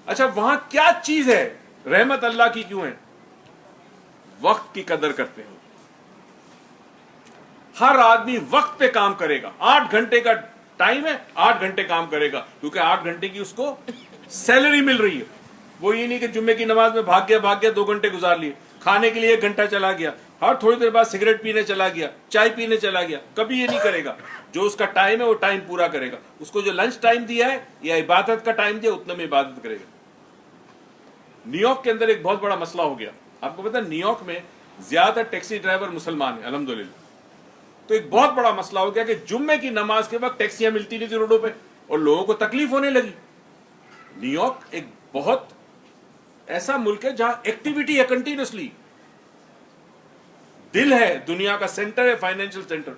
اچھا وہاں کیا چیز ہے, رحمت اللہ کی کیوں ہے؟ وقت کی قدر کرتے ہیں. हर आदमी वक्त पे काम करेगा, 8 घंटे का टाइम है, 8 घंटे काम करेगा, क्योंकि 8 घंटे की उसको सैलरी मिल रही है। वो ये नहीं कि जुम्मे की नमाज में भाग गया 2 घंटे गुजार लिए, खाने के लिए 1 घंटा चला गया, हर थोड़ी देर बाद सिगरेट पीने चला गया, चाय पीने चला गया, कभी ये नहीं करेगा। जो उसका टाइम है वो टाइम पूरा करेगा। उसको जो लंच टाइम दिया है या इबादत का टाइम दिया, उतने में इबादत करेगा। न्यूयॉर्क के अंदर एक बहुत बड़ा मसला हो गया। आपको पता है न्यूयॉर्क में ज्यादा टैक्सी ड्राइवर मुसलमान है, अल्हम्दुलिल्लाह। तो एक बहुत बड़ा मसला हो गया कि जुम्मे की नमाज के वक्त टैक्सियां मिलती नहीं थी रोडों पे और लोगों को तकलीफ होने लगी। न्यूयॉर्क एक बहुत ऐसा मुल्क है जहां एक्टिविटी है कंटिन्यूसली, दिल है, दुनिया का सेंटर है, फाइनेंशियल सेंटर।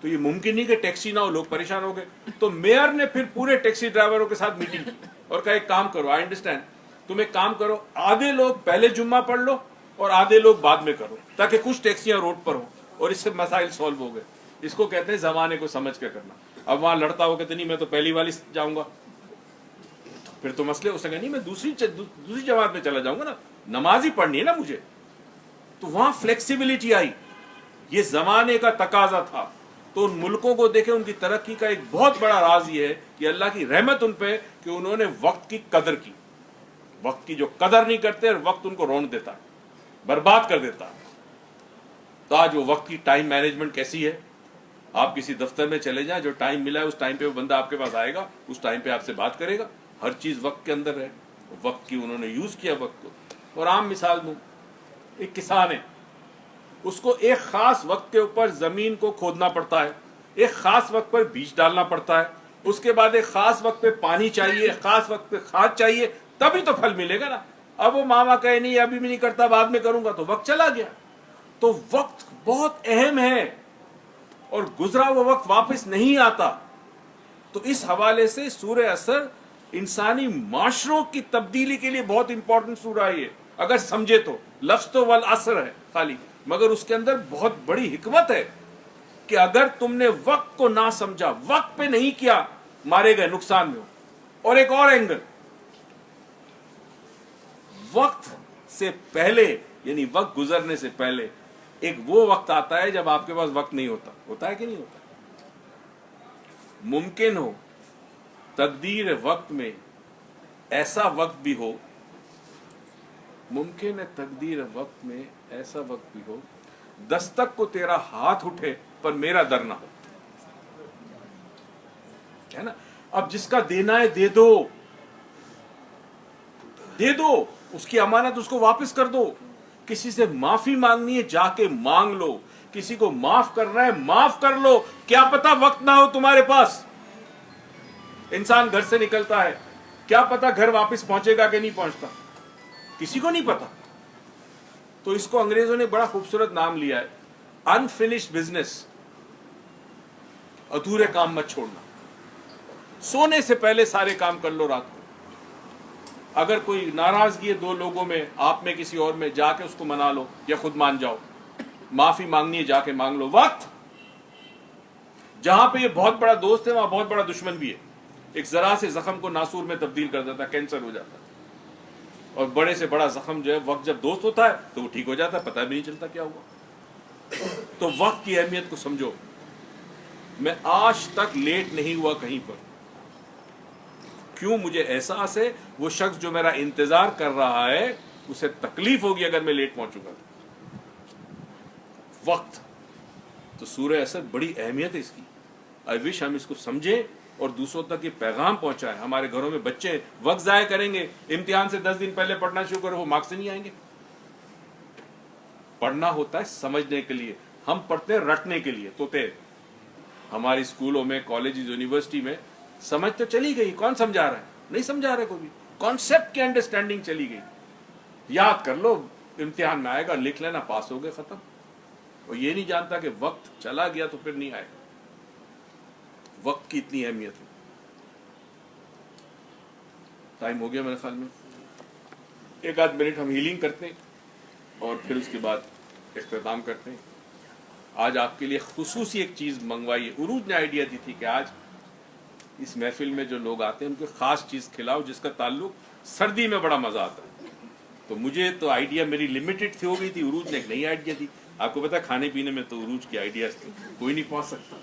तो ये मुमकिन नहीं कि टैक्सी ना हो, लोग परेशान हो गए। तो मेयर ने फिर पूरे टैक्सी ड्राइवरों के साथ मीटिंग की और कहा एक काम करो, आई अंडरस्टैंड, तुम एक काम करो, आधे लोग पहले जुम्मा पढ़ लो और आधे लोग बाद में करो, ताकि कुछ टैक्सियां रोड पर हो और इससे मसाइल सॉल्व हो गए। इसको कहते हैं जमाने को समझ के करना। अब वहां लड़ता हो कहते नहीं मैं तो पहली वाली जाऊंगा, फिर तो मसले हो सके, नहीं मैं दूसरी जमात में चला जाऊंगा ना, नमाज ही पढ़नी है ना मुझे। तो वहां फ्लेक्सिबिलिटी आई, ये जमाने का तकाजा था। तो उन मुल्कों को देखे, उनकी तरक्की का एक बहुत बड़ा राज ये है कि अल्लाह की रहमत उन पे कि उन्होंने वक्त की कदर की। वक्त की जो कदर नहीं करते, वक्त उनको रौंद देता है, बर्बाद कर देता है। तो आज वो वक्त की टाइम मैनेजमेंट कैसी है? आप किसी दफ्तर में चले जाएं, जो टाइम मिला है उस टाइम पे वो बंदा आपके पास आएगा, उस टाइम पे आपसे बात करेगा, हर चीज वक्त के अंदर है। वक्त की उन्होंने यूज किया वक्त को। और आम मिसाल दूं, एक किसान है, उसको एक खास वक्त के ऊपर जमीन को खोदना पड़ता है, एक खास वक्त पर बीज डालना पड़ता है, उसके बाद एक खास वक्त पे पानी चाहिए, खास वक्त पे खाद चाहिए, तभी तो फल मिलेगा ना। अब वो मामा कहे नहीं अभी भी नहीं करता, बाद में करूंगा, तो वक्त चला गया। तो वक्त बहुत अहम है और गुजरा वो वक्त वापस नहीं आता। तो इस हवाले से सूरह असर इंसानी माशरों की तब्दीली के लिए बहुत इंपॉर्टेंट सूरह है ये, अगर समझे तो। लफ्ज तो वल असर है खाली, मगर उसके अंदर बहुत बड़ी हिकमत है कि अगर तुमने वक्त को ना समझा, वक्त पे नहीं किया, मारे गए, नुकसान में हो। और एक और एंगल, वक्त से पहले यानी वक्त गुजरने से पहले एक वो वक्त आता है जब आपके पास वक्त नहीं होता। होता है कि नहीं होता? मुमकिन हो तकदीर वक्त में ऐसा वक्त भी हो, मुमकिन है तकदीर वक्त में ऐसा वक्त भी हो, दस्तक को तेरा हाथ उठे पर मेरा दर ना हो, है ना। अब जिसका देना है दे दो, दे दो, उसकी अमानत उसको वापस कर दो। किसी से माफी मांगनी है जाके मांग लो, किसी को माफ करना है माफ कर लो। क्या पता वक्त ना हो तुम्हारे पास, इंसान घर से निकलता है, क्या पता घर वापस पहुंचेगा कि नहीं पहुंचता, किसी को नहीं पता। तो इसको अंग्रेजों ने बड़ा खूबसूरत नाम लिया है, अनफिनिश्ड बिजनेस। अधूरे काम मत छोड़ना, सोने से पहले सारे काम कर लो रात को। अगर कोई नाराजगी है दो लोगों में, आप में किसी और में, जाके उसको मना लो या खुद मान जाओ। माफी मांगनी है जाके मांग लो। वक्त जहां पे ये बहुत बड़ा दोस्त है वहां बहुत बड़ा दुश्मन भी है। एक जरा से जख्म को नासूर में तब्दील कर देता है, कैंसर हो जाता है। और बड़े से बड़ा जख्म जो है, वक्त जब दोस्त होता है तो वो ठीक हो जाता है, पता भी नहीं चलता क्या हुआ। तो वक्त की अहमियत को समझो। मैं आज तक लेट नहीं हुआ कहीं पर, क्यों? मुझे एहसास है वो शख्स जो मेरा इंतजार कर रहा है उसे तकलीफ होगी अगर मैं लेट पहुंचूंगा। वक्त तो सूरह असर बड़ी अहमियत है इसकी। आई विश हम इसको समझे और दूसरों तक ये पैगाम पहुंचाए। हमारे घरों में बच्चे वक्त जाया करेंगे, इम्तिहान से 10 दिन पहले पढ़ना शुरू करो, वो मार्क्स नहीं आएंगे। पढ़ना होता है समझने के लिए, हम पढ़ते हैं रटने के लिए। तोते हमारे स्कूलों में, कॉलेज, यूनिवर्सिटी में समझ तो चली गई, कौन समझा रहा है? नहीं समझा रहे कोई भी। कॉन्सेप्ट की अंडरस्टैंडिंग चली गई, याद कर लो, इम्तिहान में आएगा, लिख लेना, पास हो गए, खत्म। और ये नहीं जानता कि वक्त चला गया तो फिर नहीं आएगा। वक्त की इतनी अहमियत है। टाइम हो गया मेरे ख्याल में, 1 आध मिनट हम हीलिंग करते हैं और फिर उसके बाद इख्तिताम करते हैं। आज आपके लिए खुसूसी एक चीज मंगवाई। उरूज ने आइडिया दी थी कि आज इस महफिल में जो लोग आते हैं उनको खास चीज खिलाओ जिसका ताल्लुक सर्दी में बड़ा मजा आता है। तो मुझे तो आइडिया मेरी लिमिटेड थी, हो गई थी। उरूज ने एक नई आइडिया दी, आपको पता है खाने पीने में तो उरूज की आइडियाज थी, कोई नहीं पहुंच सकता।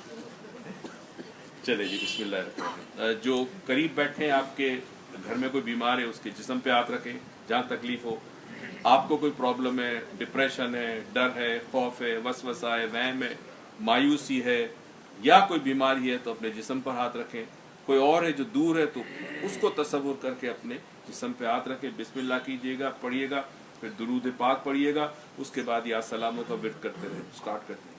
चले जी बिस्मिल्लाह। जो करीब बैठे हैं आपके घर में कोई बीमार है उसके जिस्म पे हाथ रखें जहाँ तकलीफ हो। आपको कोई प्रॉब्लम है, डिप्रेशन है, डर है, खौफ है, वसवसा है, वहम है, मायूसी है या कोई बीमारी है तो अपने जिस्म पर हाथ रखें। कोई और है जो दूर है तो उसको तसव्वुर करके अपने जिस्म पे हाथ रखें, बिस्मिल्लाह कीजिएगा, पढ़िएगा, फिर दुरूद पाक पढ़िएगा, उसके बाद या सलामों का विर्द करते रहे। स्टार्ट करते हैं।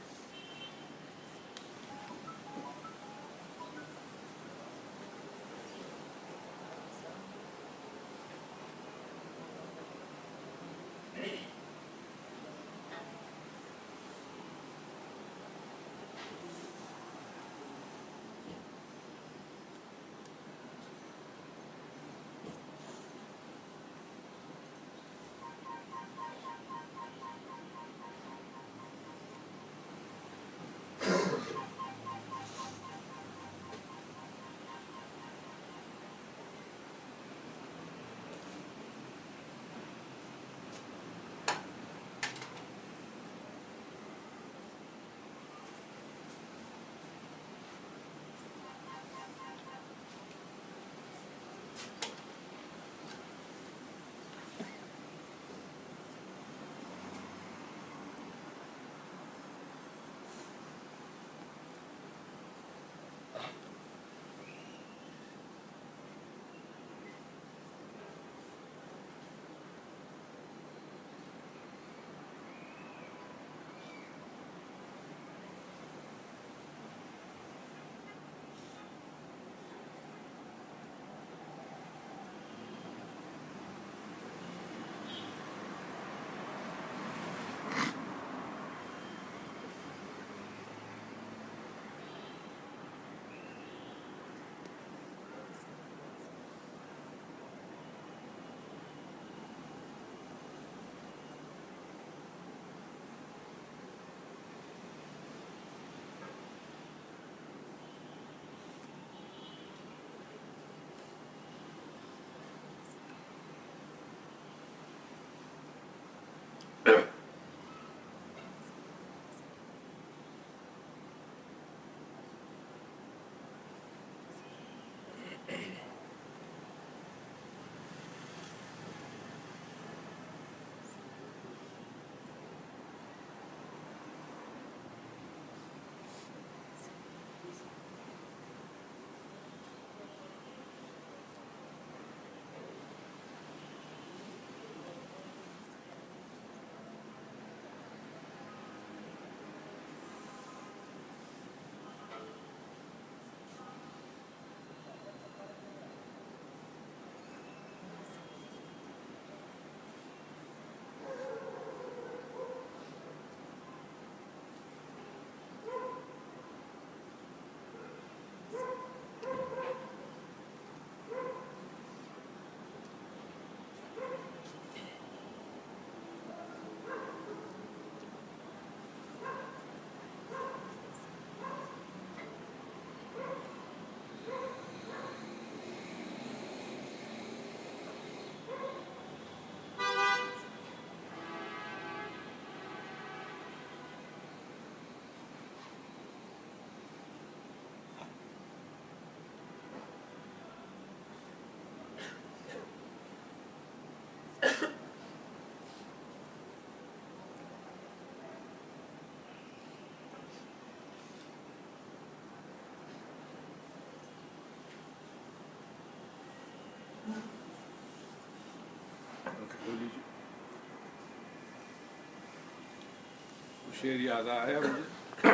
शेर याद आया मुझे।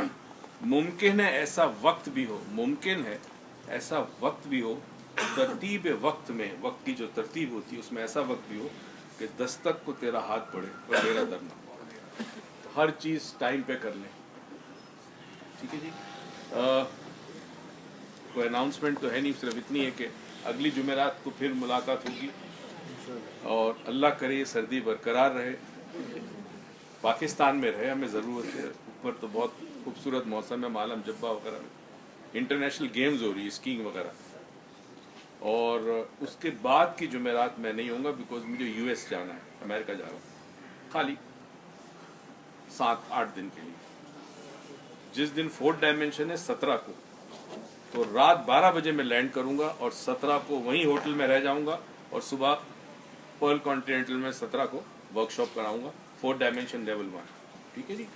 मुमकिन है ऐसा वक्त भी हो, मुमकिन है ऐसा वक्त भी हो, तरतीब वक्त में, वक्त की जो तरतीब होती है उसमें ऐसा वक्त भी हो कि दस्तक को तेरा हाथ पड़े और मेरा दर ना पड़े। तो हर चीज़ टाइम पे कर लें, ठीक है जी। कोई अनाउंसमेंट तो है नहीं, सिर्फ इतनी है कि अगली जुमेरात को फिर मुलाकात होगी और अल्लाह करे ये सर्दी बरकरार रहे, पाकिस्तान में रहे, हमें ज़रूरत है। ऊपर तो बहुत खूबसूरत मौसम है, मालम जब्बा वगैरह में इंटरनेशनल गेम्स हो रही है, स्कीइंग वगैरह, और उसके बाद की जुमेरात मैं नहीं होऊंगा बिकॉज मुझे यूएस जाना है, अमेरिका जा रहा हूँ। खाली 7-8 दिन के लिए। जिस दिन 4th डायमेंशन है 17 को, तो रात 12 बजे मैं लैंड करूंगा और 17 को वहीं होटल में रह जाऊंगा और सुबह पर्ल कॉन्टिनेंटल में 17 को वर्कशॉप कराऊंगा 4th डायमेंशन लेवल 1। ठीक है जी,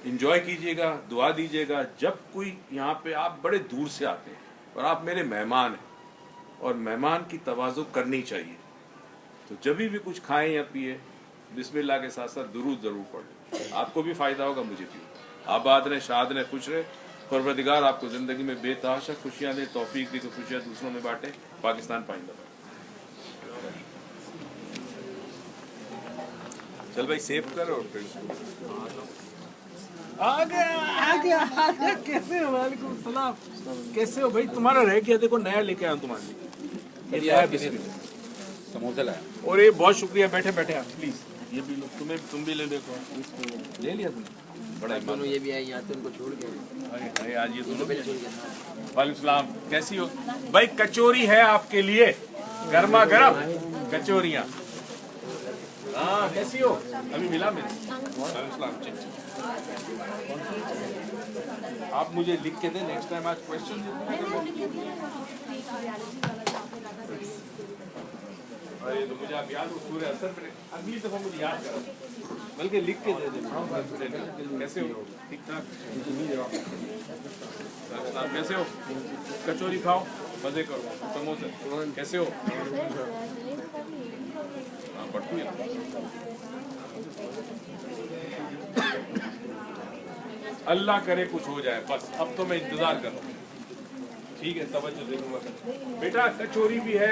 इंजॉय कीजिएगा, दुआ दीजिएगा। जब कोई यहाँ पे, आप बड़े दूर से आते हैं और आप मेरे मेहमान हैं और मेहमान की तवाज़ु करनी चाहिए, तो जब भी कुछ खाएं या पिए बिस्मिल्लाह के साथ साथ दुरूद ज़रूर पढ़ें। आपको भी फ़ायदा होगा, मुझे भी। आबाद रहे, शाद रहे, खुश रहे। परवरदिगार आपको ज़िंदगी में बेतहाशा खुशियाँ दे, तौफीक दे, तो खुशियाँ दूसरों में बांटे। पाकिस्तान पाइंदा। चल भाई सेव कर और फिर आ गया। कैसे हो? वालेकुम सलाम। कैसे हो भाई? तुम्हारा रह गया, देखो नया लेके आया हूं तुम्हारे लिए। ये नया बिस्किट समोसा लाया। और ये बहुत शुक्रिया। बैठे बैठे आप प्लीज, ये भी लो। तुम भी ले देखो। ले लिया तुमने? बड़ा दोनों ये भी आए यहाँ तो उनको छोड़ के अरे आज ये दोनों पहले छोड़ के। वालेकुम सलाम। कैसी हो भाई? कचौरी है आपके लिए, गर्मा गर्म कचौरियाँ। हाँ, कैसी हो? अभी मिला मेरे। वालेकुम सलाम। आप मुझे लिख के दें, नेक्स्ट टाइम आज क्वेश्चन। अरे तो मुझे आप याद हो, सूर्य असर पे अगली दफा मुझे याद करो, बल्कि लिख के दे दें। कैसे हो? ठीक ठाक। कैसे हो? कचौरी खाओ, मजे करो, समोसे। कैसे हो? हाँ, पट्टू अल्लाह करे कुछ हो जाए, बस अब तो मैं इंतजार कर रहा हूँ। ठीक है, तवज्जो देखूंगा। बेटा कचौरी भी है।